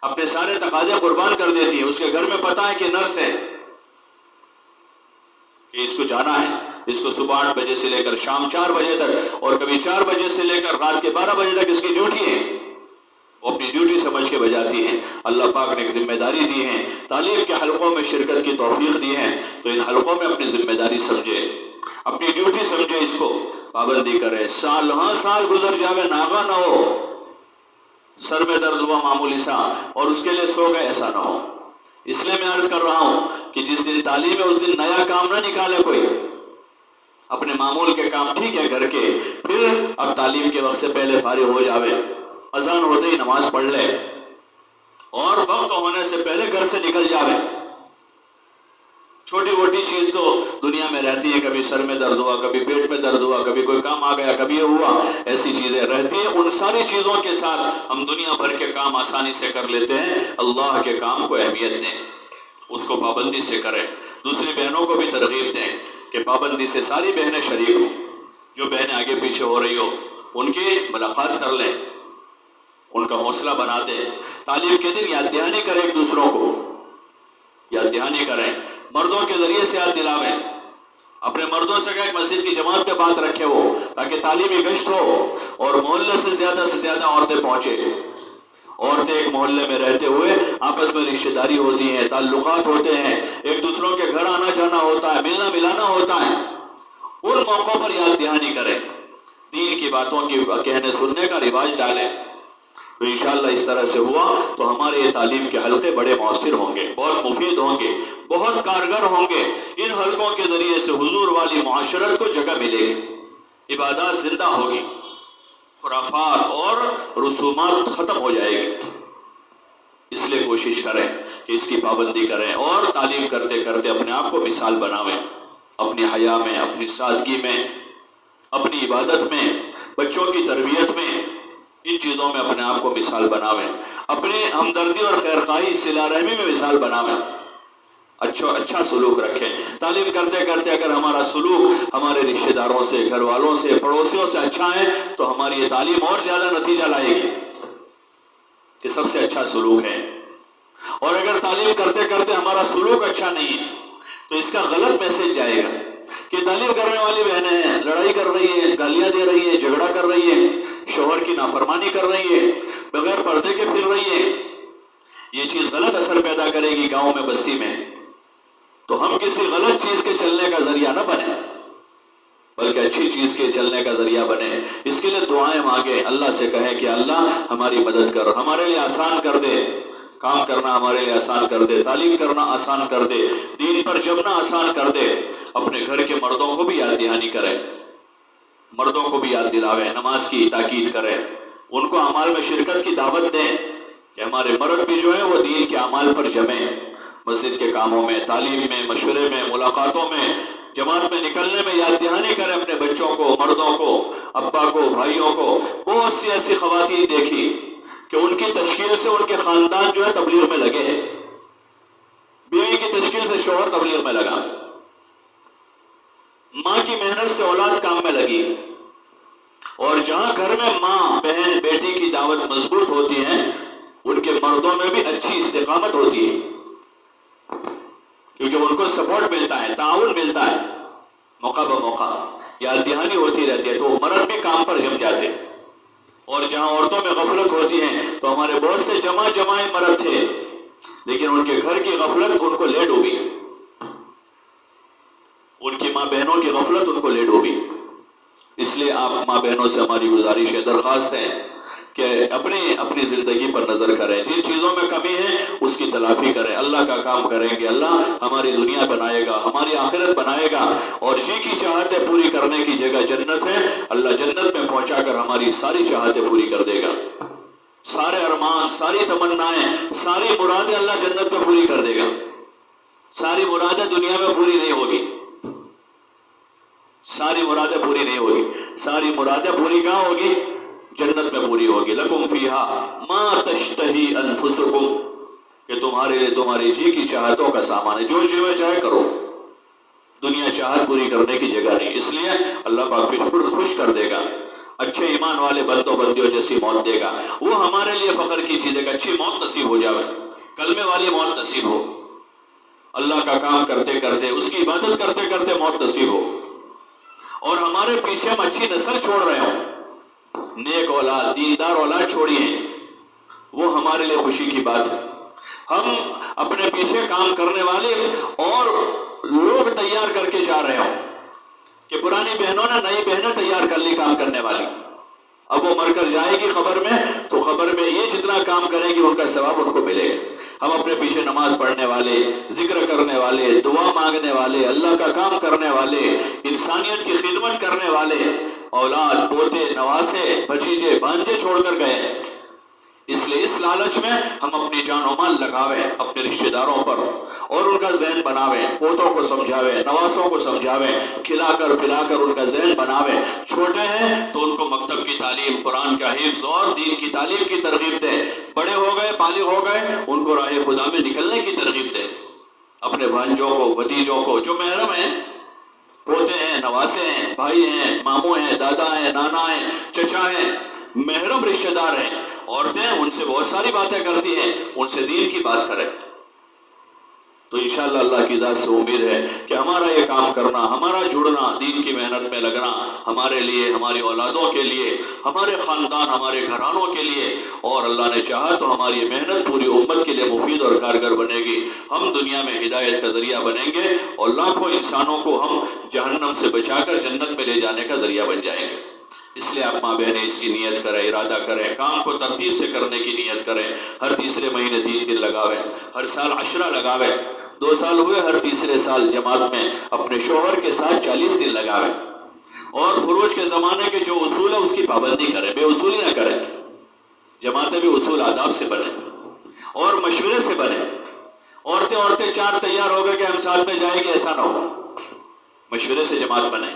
اپنے سارے تقاضے قربان کر دیتی ہے۔ اس کے گھر میں پتا ہے کہ نرس ہے، کہ اس کو جانا ہے، اس کو صبح 8 بجے سے لے کر شام 4 بجے تک، اور کبھی 4 بجے سے لے کر رات کے 12 بجے تک اس کی ڈیوٹی ہے، وہ اپنی ڈیوٹی سمجھ کے بجاتی ہیں۔ اللہ پاک نے ایک ذمہ داری دی ہے، تعلیم کے حلقوں میں شرکت کی توفیق دی ہے، تو ان حلقوں میں اپنی ذمہ داری سمجھے، اپنی ڈیوٹی سمجھے، اس کو پابندی کرے۔ سال سال گزر جاوے، ناغا نہ ہو، سر میں درد ہوا معمولی سا اور اس کے لیے سو گئے، ایسا نہ ہو۔ اس لیے میں عرض کر رہا ہوں کہ جس دن تعلیم ہے اس دن نیا کام نہ نکالے کوئی، اپنے معمول کے کام ٹھیک ہے گھر کے، پھر اب تعلیم کے وقت سے پہلے فارغ ہو جاوے، اذان ہوتے ہی نماز پڑھ لے، اور وقت ہونے سے پہلے گھر سے نکل جاوے۔ چھوٹی موٹی چیز تو دنیا میں رہتی ہے، کبھی سر میں درد ہوا، کبھی پیٹ میں درد ہوا، کبھی کوئی کام آ گیا، کبھی یہ ہوا، ایسی چیزیں رہتی ہیں۔ ان ساری چیزوں کے ساتھ ہم دنیا بھر کے کام آسانی سے کر لیتے ہیں۔ اللہ کے کام کو اہمیت دیں، اس کو پابندی سے کریں۔ دوسری بہنوں کو بھی ترغیب دیں کہ پابندی سے ساری بہنیں شریک ہوں، جو بہنیں آگے پیچھے ہو رہی ہو ان کی ملاقات کر لیں، ان کا حوصلہ بنا دیں۔ تعلیم کے دن یاد دہانی کریں، ایک دوسروں کو یاد دہانی کریں، مردوں کے ذریعے سے یاد دلاویں، اپنے مردوں سے کہیں مسجد کی جماعت پہ بات رکھے وہ، تاکہ تعلیمی گشت ہو اور محلے سے زیادہ عورتیں پہنچے۔ عورتیں ایک محلے میں رہتے ہوئے آپس میں رشتہ داری ہوتی ہیں، تعلقات ہوتے ہیں، ایک دوسروں کے گھر آنا جانا ہوتا ہے، ملنا ملانا ہوتا ہے، ان موقعوں پر یاد دہانی کریں، دین کی باتوں کی کہنے سننے کا رواج ڈالیں۔ تو انشاءاللہ اس طرح سے ہوا تو ہمارے یہ تعلیم کے حلقے بڑے مؤثر ہوں گے، بہت مفید ہوں گے، بہت کارگر ہوں گے۔ ان حلقوں کے ذریعے سے حضور والی معاشرت کو جگہ ملے گی، عبادات زندہ ہوگی، خرافات اور رسومات ختم ہو جائے گی۔ اس لیے کوشش کریں کہ اس کی پابندی کریں، اور تعلیم کرتے کرتے اپنے آپ کو مثال بناویں، اپنی حیا میں، اپنی سادگی میں، اپنی عبادت میں، بچوں کی تربیت میں، ان چیزوں میں اپنے آپ کو مثال بناویں، اپنی ہمدردی اور خیرخواہی صلہ رحمی میں مثال بناویں، اچھا سلوک رکھیں۔ تعلیم کرتے کرتے اگر ہمارا سلوک ہمارے رشتہ داروں سے، گھر والوں سے، پڑوسیوں سے اچھا ہے تو ہماری یہ تعلیم اور زیادہ نتیجہ لائے گی کہ سب سے اچھا سلوک ہے۔ اور اگر تعلیم کرتے کرتے ہمارا سلوک اچھا نہیں ہے تو اس کا غلط میسج جائے گا کہ تعلیم کرنے والی بہنیں ہیں، لڑائی کر رہی ہیں، گالیاں دے رہی ہیں، جھگڑا کر رہی ہیں، شوہر کی نافرمانی کر رہی ہے، بغیر پردے کے پھر رہی ہے، یہ چیز غلط اثر پیدا کرے گی گاؤں میں، بستی میں۔ تو ہم کسی غلط چیز کے چلنے کا ذریعہ نہ بنے، بلکہ اچھی چیز کے چلنے کا ذریعہ بنے۔ اس کے لیے دعائیں مانگیں، اللہ سے کہیں کہ اللہ ہماری مدد کر، ہمارے لیے آسان کر دے، کام کرنا ہمارے لیے آسان کر دے، تعلیم کرنا آسان کر دے، دین پر جمنا آسان کر دے۔ اپنے گھر کے مردوں کو بھی یاد دہانی کریں، مردوں کو بھی یاد دلاویں، نماز کی تاکید کریں، ان کو اعمال میں شرکت کی دعوت دیں کہ ہمارے مرد بھی جو ہیں وہ دین کے اعمال پر جمیں، مسجد کے کاموں میں، تعلیم میں، مشورے میں، ملاقاتوں میں، جماعت میں نکلنے میں یاد دہانی کریں اپنے بچوں کو، مردوں کو، ابا کو، بھائیوں کو۔ بہت سی ایسی خواتین دیکھی کہ ان کی تشکیل سے ان کے خاندان جو ہے تبلیغ میں لگے ہیں، بیوی کی تشکیل سے شوہر تبلیغ میں لگا، ماں کی محنت سے اولاد کام میں لگی، اور جہاں گھر میں ماں، بہن، بیٹی کی دعوت مضبوط ہوتی ہے ان کے مردوں میں بھی اچھی استقامت ہوتی ہے، کیونکہ ان کو سپورٹ ملتا ہے، تعاون ملتا ہے، موقع بموقع یاد دہانی ہوتی رہتی ہے، تو مرد بھی کام پر جم جاتے ہیں۔ اور جہاں عورتوں میں غفلت ہوتی ہے تو ہمارے بہت سے جمائے مرد تھے لیکن ان کے گھر کی غفلت ان کو لے ڈوبی، ان کی ماں بہنوں کی غفلت ان کو لے اس لیے آپ ماں بہنوں سے ہماری گزارش ہے، درخواست ہے کہ اپنی زندگی پر نظر کریں، جن چیزوں میں کمی ہے اس کی تلافی کریں، اللہ کا کام کریں گے، اللہ ہماری دنیا بنائے گا، ہماری آخرت بنائے گا، اور جی کی چاہتیں پوری کرنے کی جگہ جنت ہے، اللہ جنت میں پہنچا کر ہماری ساری چاہتیں پوری کر دے گا، سارے ارمان، ساری تمنائیں، ساری مرادیں اللہ جنت میں پوری کر دے گا۔ ساری مرادیں دنیا میں پوری نہیں ہوگی، ساری مرادیں پوری نہیں ہوگی، ساری مرادیں پوری کہاں ہوگی؟ جنت میں پوری ہوگی۔ لکم فیہا ما تشتہی انفسکم، کہ تمہارے لیے تمہاری جی کی چاہتوں کا سامان ہے، جو جی میں چاہے کرو، دنیا چاہت پوری کرنے کی جگہ نہیں، اس لیے اللہ پاک پھر خوش کر دے گا، اچھے ایمان والے بندوں بندیوں جیسی موت دے گا۔ وہ ہمارے لیے فخر کی چیز ہے کہ اچھی موت نصیب ہو جائے، کلمے والی موت نصیب ہو، اللہ کا کام کرتے کرتے، اس کی عبادت کرتے کرتے موت نصیب ہو، اور ہمارے پیچھے ہم اچھی نسل چھوڑ رہے ہوں، نیک اولاد، دیندار اولاد چھوڑی ہیں، وہ ہمارے لیے خوشی کی بات ہے۔ ہم اپنے پیچھے کام کرنے والے اور لوگ تیار کر کے جا رہے ہوں کہ پرانی بہنوں نے نئی بہنیں تیار کر لی کام کرنے والی، اب وہ مر کر جائے گی قبر میں تو قبر میں یہ جتنا کام کرے گی ان کا ثواب ان کو ملے گا۔ ہم اپنے پیچھے نماز پڑھنے والے، ذکر کرنے والے، دعا مانگنے والے، اللہ کا کام کرنے والے، انسانیت کی خدمت کرنے والے، اولاد، پوتے، نواسے، بھتیجے، بھانجے چھوڑ کر گئے، اس لیے اس لالچ میں ہم اپنی جان و مال لگاویں اپنے رشتہ داروں پر، اور ان کا ذہن بناویں، پوتوں کو سمجھاویں، نواسوں کو سمجھاویں، کھلا کر پلا کر ان کا ذہن بناویں۔ چھوٹے ہیں تو ان کو مکتب کی تعلیم، قرآن کا حفظ اور دین کی تعلیم کی ترغیب دیں، بڑے ہو گئے، بالغ ہو گئے، ان کو راہ خدا میں نکلنے کی ترغیب دیں، اپنے بھانجوں کو، بھتیجوں کو، جو محرم ہیں، پوتے ہیں، نواسے ہیں، بھائی ہیں، ماموں ہیں، دادا ہیں، نانا ہیں، چچا ہیں، محرم رشتہ دار ہیں، عورتیں ان سے بہت ساری باتیں کرتی ہیں، ان سے دین کی بات کریں، تو انشاءاللہ اللہ کی ذات سے امید ہے کہ ہمارا یہ کام کرنا، ہمارا جڑنا، دین کی محنت میں لگنا، ہمارے لیے، ہماری اولادوں کے لیے، ہمارے خاندان، ہمارے گھرانوں کے لیے، اور اللہ نے چاہا تو ہماری محنت پوری امت کے لیے مفید اور کارگر بنے گی، ہم دنیا میں ہدایت کا ذریعہ بنیں گے، اور لاکھوں انسانوں کو ہم جہنم سے بچا کر جنت میں لے جانے کا ذریعہ بن جائیں گے۔ اس لیے آپ ماں بہنیں اس کی نیت کریں، ارادہ کریں، کام کو ترتیب سے کرنے کی نیت کریں، ہر تیسرے مہینے 3 دن لگاویں، ہر سال عشرہ لگاویں، 2 سال ہوئے ہر تیسرے سال جماعت میں اپنے شوہر کے ساتھ 40 دن لگاویں، اور فروج کے زمانے کے جو اصول ہے اس کی پابندی کریں، بے اصولی نہ کریں، جماعتیں بھی اصول آداب سے بنیں اور مشورے سے بنیں، عورتیں 4 تیار ہو گئے کہ ہم ساتھ میں جائیں گے، ایسا نہ ہو، مشورے سے جماعت بنیں،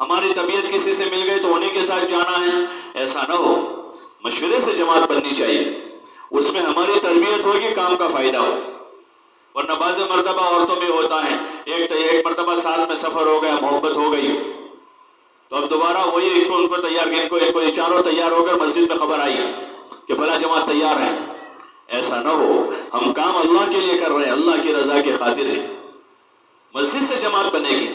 ہماری طبیعت کسی سے مل گئی تو انہیں کے ساتھ جانا ہے، ایسا نہ ہو، مشورے سے جماعت بننی چاہیے، اس میں ہماری تربیت ہوگی، کام کا فائدہ ہو، ورنہ بعض مرتبہ عورتوں میں ہوتا ہے، ایک مرتبہ ساتھ میں سفر ہو گیا، محبت ہو گئی، تو اب دوبارہ وہی ان کو تیار، ان کو یہ چاروں تیار ہو کر مسجد میں خبر آئی کہ فلاں جماعت تیار ہے، ایسا نہ ہو، ہم کام اللہ کے لیے کر رہے ہیں، اللہ کی رضا کی خاطر ہے، مسجد سے جماعت بنے گی،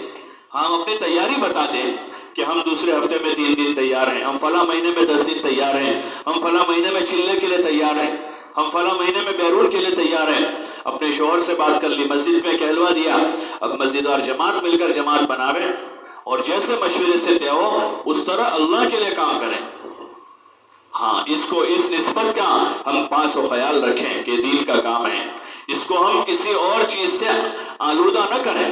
ہم اپنی تیاری بتا دیں کہ ہم دوسرے ہفتے میں 3 دن تیار ہیں، ہم فلاں مہینے میں 10 دن تیار ہیں، ہم فلاں مہینے میں چلنے کے لیے تیار ہیں، ہم فلاں مہینے میں بیرون کے لیے تیار ہیں، اپنے شوہر سے بات کر لی، مسجد میں کہلوا دیا، اب مسجد اور جماعت مل کر جماعت بناویں، اور جیسے مشورے سے طے ہو اس طرح اللہ کے لیے کام کریں۔ ہاں، اس نسبت کا ہم پاس و خیال رکھیں کہ دین کا کام ہے، اس کو ہم کسی اور چیز سے آلودہ نہ کریں،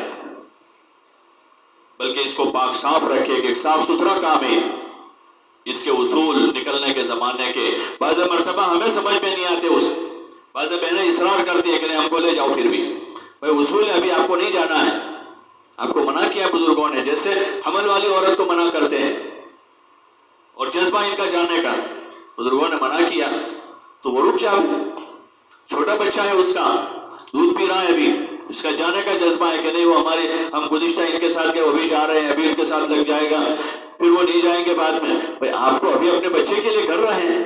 بلکہ اس کو پاک صاف رکھے کہ ایک صاف ستھرا کام ہے، اس کے اصول نکلنے کے زمانے کے بعض مرتبہ ہمیں سمجھ میں نہیں آتے، بعض بہنیں اصرار کرتی ہے کہ نہیں ہم کو لے جاؤ، پھر بھی بھائی اصول ہے، ابھی آپ کو نہیں جانا ہے، آپ کو منع کیا بزرگوں نے، جیسے حمل والی عورت کو منع کرتے ہیں، اور جذبہ ان کا جانے کا بزرگوں نے منع کیا تو وہ رک جاؤ، چھوٹا بچہ ہے، اس کا دودھ پی رہا ہے، ابھی اس کا جانے کا جذبہ ہے کہ نہیں وہ ہم گزشتہ ان کے ساتھ گئے، وہ بھی جا رہے ہیں، ابھی ان کے ساتھ لگ جائے گا، پھر وہ نہیں جائیں گے بعد میں، بھائی آپ کو ابھی اپنے بچے کے لیے کر رہے ہیں،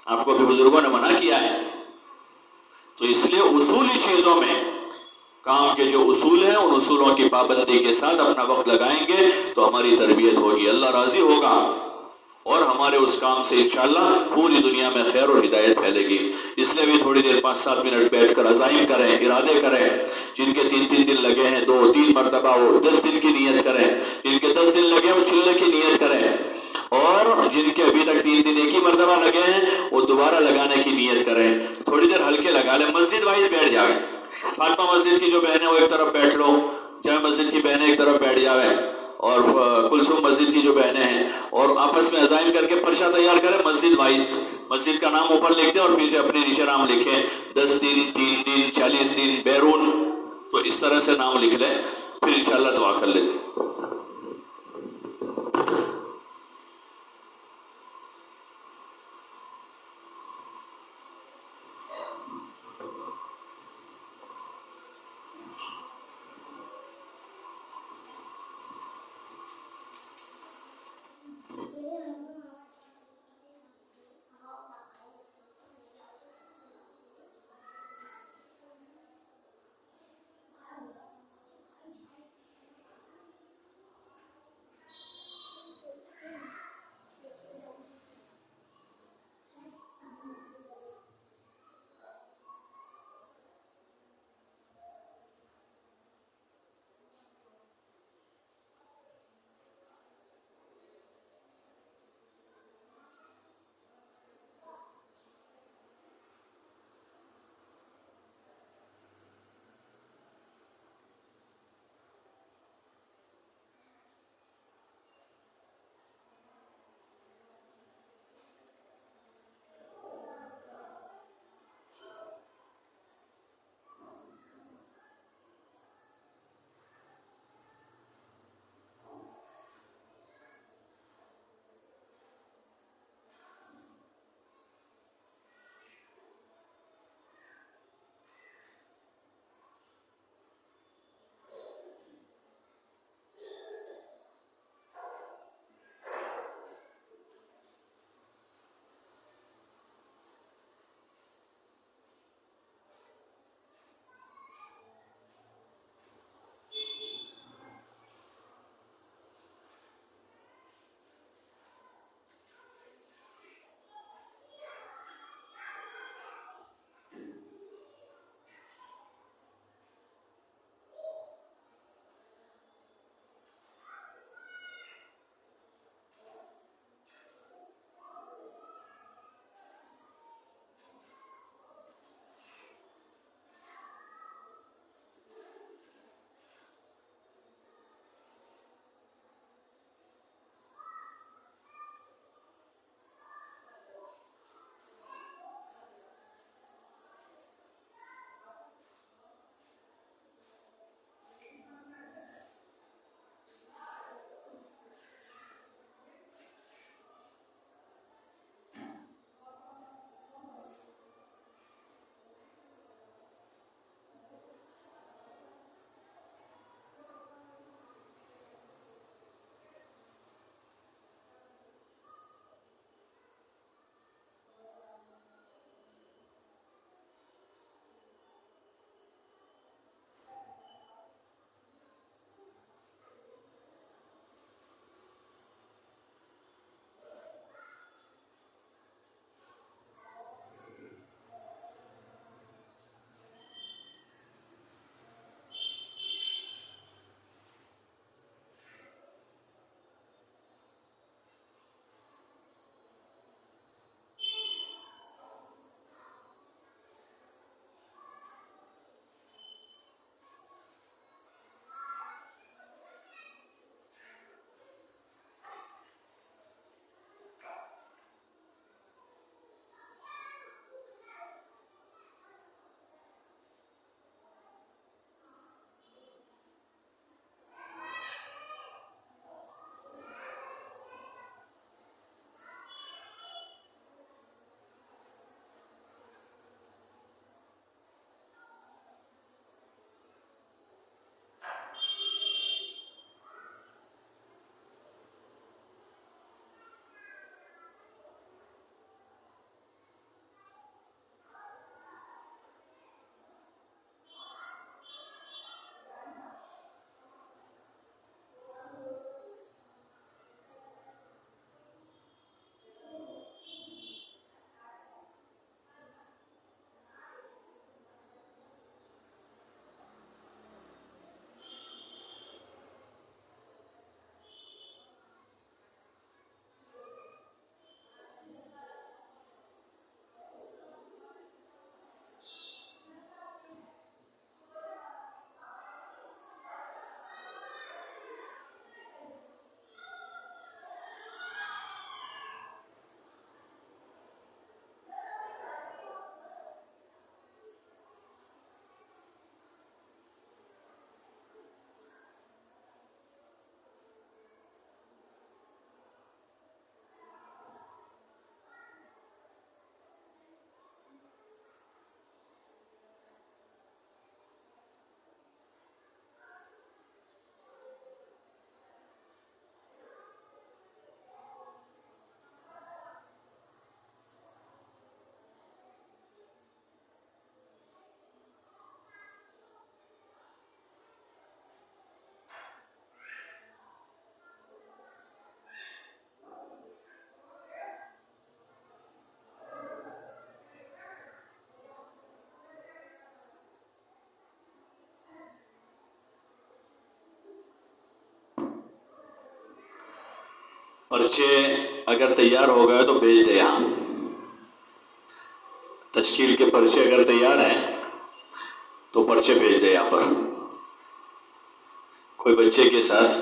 آپ کو ابھی بزرگوں نے منع کیا ہے، تو اس لیے اصولی چیزوں میں کام کے جو اصول ہیں ان اصولوں کی پابندی کے ساتھ اپنا وقت لگائیں گے تو ہماری تربیت ہوگی، اللہ راضی ہوگا، اور ہمارے اس کام سے انشاءاللہ پوری دنیا میں خیر اور ہدایت پھیلے گی. اس لیے بھی تھوڑی دیر 5-7 منٹ بیٹھ کر عزائم کریں, ارادے کریں. جن کے 3 دن لگے ہیں 2-3 مرتبہ وہ 10 دن کی نیت کریں. جن کے 10 دن لگے وہ چلنے کی نیت کریں. اور جن کے ابھی تک 3 دن ایک ہی مرتبہ لگے ہیں وہ دوبارہ لگانے کی نیت کریں. تھوڑی دیر ہلکے لگا لیں, مسجد وائز بیٹھ جائیں. فاطمہ مسجد کی جو بہنیں وہ ایک طرف بیٹھ لو, جامع مسجد کی بہنیں ایک طرف بیٹھ جاویں, اور کلثوم مسجد کی جو بہنیں ہیں, اور آپس میں عزائم کر کے پرچہ تیار کریں مسجد وائز. مسجد کا نام اوپر لکھ دیں اور پیچھے اپنے نیچے نام لکھیں. 10 دن, 3 دن, 40 دن بیرون, تو اس طرح سے نام لکھ لیں, پھر انشاءاللہ دعا کر لیں. پرچے اگر تیار ہو گئے تو بھیج دے یہاں. تشکیل کے پرچے اگر تیار ہیں تو پرچے بھیج دے یہاں پر. کوئی بچے کے ساتھ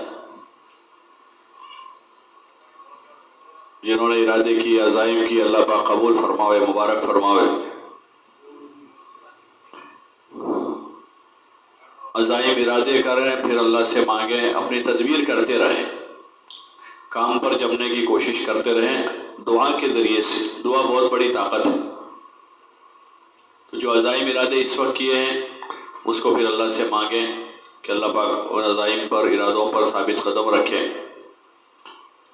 جنہوں نے ارادے کی، عزائم کی، اللہ پاک قبول فرماوے، مبارک فرماوے. عزائم ارادے کریں، پھر اللہ سے مانگیں، اپنی تدبیر کرتے رہیں، کام پر جمنے کی کوشش کرتے رہیں دعا کے ذریعے سے. دعا بہت بڑی طاقت ہے. تو جو عزائم ارادے اس وقت کیے ہیں اس کو پھر اللہ سے مانگیں کہ اللہ پاک ان عزائم پر، ارادوں پر ثابت قدم رکھے.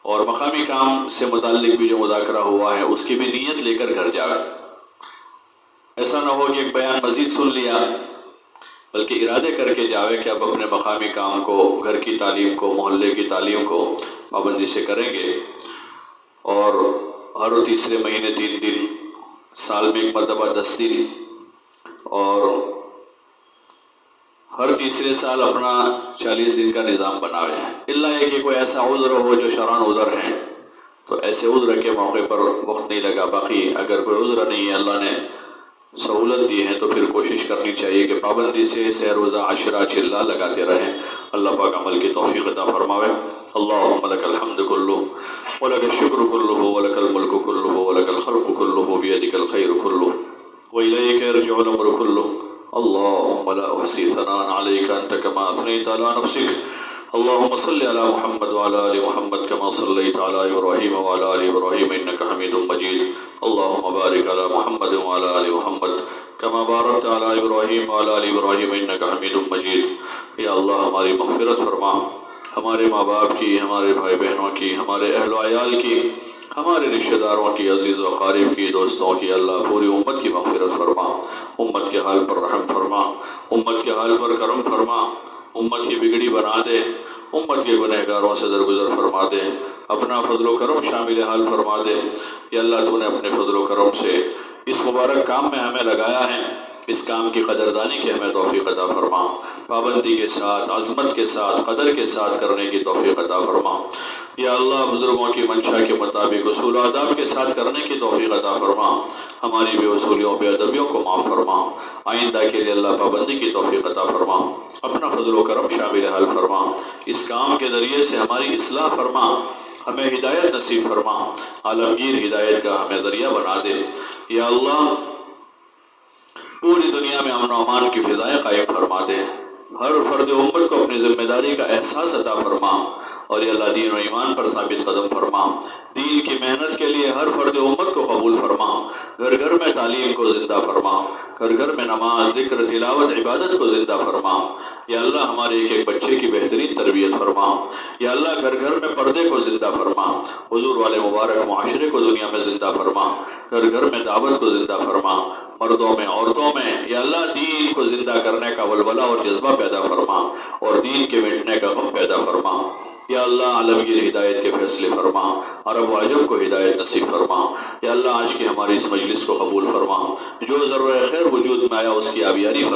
اور مقامی کام سے متعلق بھی جو مذاکرہ ہوا ہے اس کی بھی نیت لے کر گھر جائے. ایسا نہ ہو کہ ایک بیان مزید سن لیا، بلکہ ارادے کر کے جاوے کہ اب اپنے مقامی کام کو، گھر کی تعلیم کو، محلے کی تعلیم کو پابندی سے کریں گے. اور ہر تیسرے مہینے 3 دن، سال میں ایک مرتبہ 10 دن، اور ہر تیسرے سال اپنا 40 دن کا نظام بناوے. اللہ ہے کہ کوئی ایسا عذر ہو جو شرعاً عذر ہیں تو ایسے عذر کے موقع پر وقت نہیں لگا. باقی اگر کوئی عذر نہیں ہے، اللہ نے سہولت دی ہے، تو پھر کوشش کرنی چاہیے کہ پابندی سے سہ روزہ عشرہ چلہ لگاتے رہیں. اللہ پاک عمل کی توفیق عطا فرماوے. اللہم لک الحمد کلہ ولک الشکر کلہ ولک الملک کلہ ولک الخلق کلہ بیدک الخیر کلہ وإلیک یرجع الامر کلہ. اللهم لا أحصي ثناء عليك أنت كما أثنيت على نفسك. اللهم صل على محمد وعلى آل محمد كما صليت على إبراهيم وعلى آل إبراهيم إنك حميد مجيد. اللهم بارك على محمد وعلى آل محمد كما باركت على إبراهيم وعلى آل إبراهيم إنك حميد مجيد. یا اللہ ہماری مغفرت فرما، ہمارے ماں باپ کی، ہمارے بھائی بہنوں کی، ہمارے اہل و عیال کی، ہمارے رشتہ داروں کی، عزیز و اقارب کی، دوستوں کی. اللہ پوری امت کی مغفرت فرما، امت کے حال پر رحم فرما، امت کے حال پر کرم فرما، امت کی بگڑی بنا دے، امت کے گنہگاروں سے درگزر فرما دے، اپنا فضل و کرم شامل حال فرما دے. یا اللہ تو نے اپنے فضل و کرم سے اس مبارک کام میں ہمیں لگایا ہے، اس کام کی قدردانی کی ہمیں توفیق عطا فرما. پابندی کے ساتھ، عظمت کے ساتھ، قدر کے ساتھ کرنے کی توفیق عطا فرما. یا اللہ بزرگوں کی منشا کے مطابق اصول و آداب کے ساتھ کرنے کی توفیق عطا فرما. ہماری بے اصولیوں، بے ادبیوں کو معاف فرما. آئندہ کے لیے اللہ پابندی کی توفیق عطا فرما. اپنا فضل و کرم شامل حال فرما. اس کام کے ذریعے سے ہماری اصلاح فرما، ہمیں ہدایت نصیب فرما، عالمگیر ہدایت کا ہمیں ذریعہ بنا دے. یا اللہ پوری دنیا میں امن و امان کی فضائیں قائم فرما دے. ہر فرد امت کو اپنی ذمہ داری کا احساس عطا فرما. اور یا اللہ دین و ایمان پر ثابت قدم فرما. دین کی محنت کے لیے ہر فرد امت کو قبول فرما. گھر گھر میں تعلیم کو زندہ فرما. گھر گھر میں نماز، ذکر، تلاوت، عبادت کو زندہ فرما. یا اللہ ہمارے ایک ایک بچے کی بہترین تربیت فرما. یا اللہ گھر گھر میں پردے کو زندہ فرما. حضور والے مبارک معاشرے کو دنیا میں زندہ فرما. گھر گھر میں دعوت کو زندہ فرما. مردوں میں، عورتوں میں یا اللہ دین کو زندہ کرنے کا ولولہ اور جذبہ پیدا فرما، اور دین کے مٹنے کا غم پیدا فرما. یا اللہ عالمگیر ہدایت کے فیصلے فرما. عرب و عجم کو ہدایت نصیب فرما. یا اللہ آج کی ہماری اس مجلس کو قبول فرما. جو ضرور خیر وجود میں آیا اس کی آبیاری فرما.